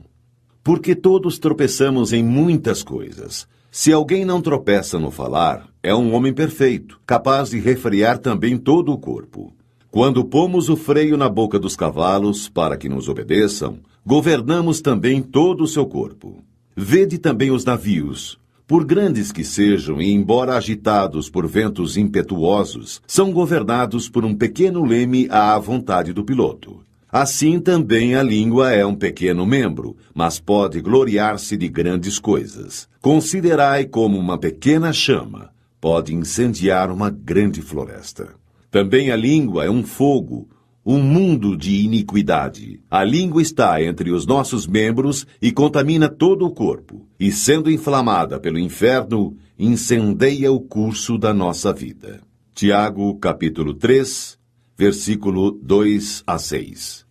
Porque todos tropeçamos em muitas coisas. Se alguém não tropeça no falar, é um homem perfeito, capaz de refrear também todo o corpo. Quando pomos o freio na boca dos cavalos para que nos obedeçam, governamos também todo o seu corpo. Vede também os navios. Por grandes que sejam e embora agitados por ventos impetuosos, são governados por um pequeno leme à vontade do piloto. Assim também a língua é um pequeno membro, mas pode gloriar-se de grandes coisas. Considerai como uma pequena chama pode incendiar uma grande floresta. Também a língua é um fogo, um mundo de iniquidade. A língua está entre os nossos membros e contamina todo o corpo, e sendo inflamada pelo inferno, incendeia o curso da nossa vida. Tiago, capítulo 3, versículo 2-6.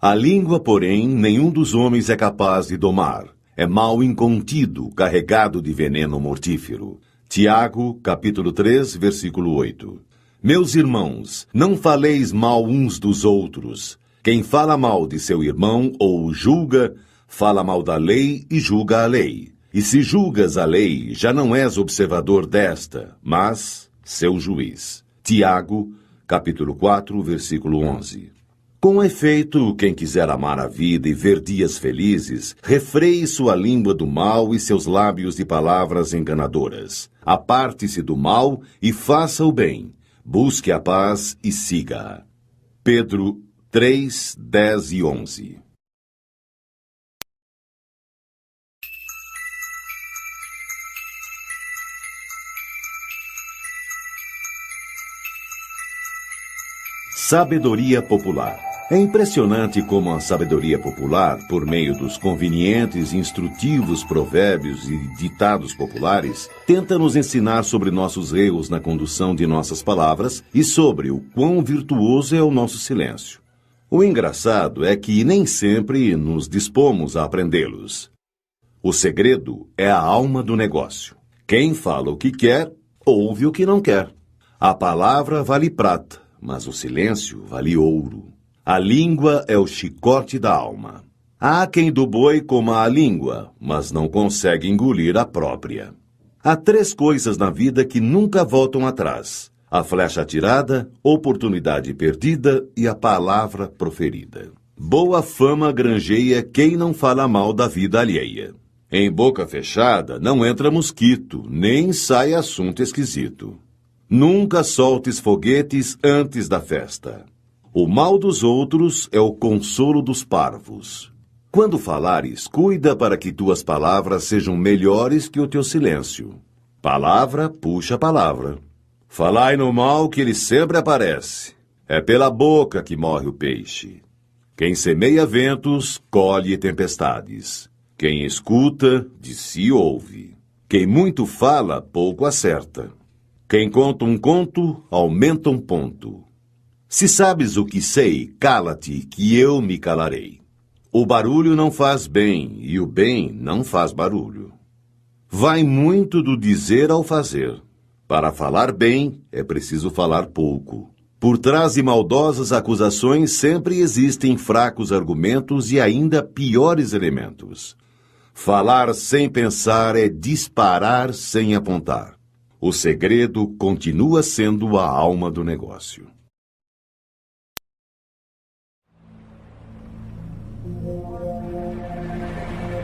A língua, porém, nenhum dos homens é capaz de domar. É mal incontido, carregado de veneno mortífero. Tiago, capítulo 3, versículo 8. Meus irmãos, não faleis mal uns dos outros. Quem fala mal de seu irmão ou o julga, fala mal da lei e julga a lei. E se julgas a lei, já não és observador desta, mas seu juiz. Tiago, capítulo 4, versículo 11. Com efeito, quem quiser amar a vida e ver dias felizes, refreie sua língua do mal e seus lábios de palavras enganadoras. Aparte-se do mal e faça o bem. Busque a paz e siga-a. Pedro 3, 10 e 11. Sabedoria popular. É impressionante como a sabedoria popular, por meio dos convenientes e instrutivos provérbios e ditados populares, tenta nos ensinar sobre nossos erros na condução de nossas palavras e sobre o quão virtuoso é o nosso silêncio. O engraçado é que nem sempre nos dispomos a aprendê-los. O segredo é a alma do negócio. Quem fala o que quer, ouve o que não quer. A palavra vale prata, mas o silêncio vale ouro. A língua é o chicote da alma. Há quem do boi coma a língua, mas não consegue engolir a própria. Há 3 coisas na vida que nunca voltam atrás: a flecha atirada, oportunidade perdida e a palavra proferida. Boa fama granjeia quem não fala mal da vida alheia. Em boca fechada não entra mosquito, nem sai assunto esquisito. Nunca soltes foguetes antes da festa. O mal dos outros é o consolo dos parvos. Quando falares, cuida para que tuas palavras sejam melhores que o teu silêncio. Palavra puxa palavra. Falai no mal que ele sempre aparece. É pela boca que morre o peixe. Quem semeia ventos, colhe tempestades. Quem escuta, de si ouve. Quem muito fala, pouco acerta. Quem conta um conto, aumenta um ponto. Se sabes o que sei, cala-te, que eu me calarei. O barulho não faz bem, e o bem não faz barulho. Vai muito do dizer ao fazer. Para falar bem, é preciso falar pouco. Por trás de maldosas acusações sempre existem fracos argumentos e ainda piores elementos. Falar sem pensar é disparar sem apontar. O segredo continua sendo a alma do negócio.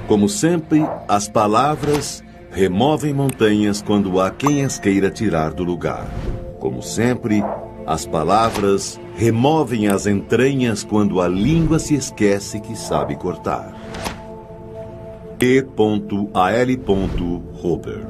Como sempre, as palavras removem montanhas quando há quem as queira tirar do lugar. Como sempre, as palavras removem as entranhas quando a língua se esquece que sabe cortar. E.A.L. Rober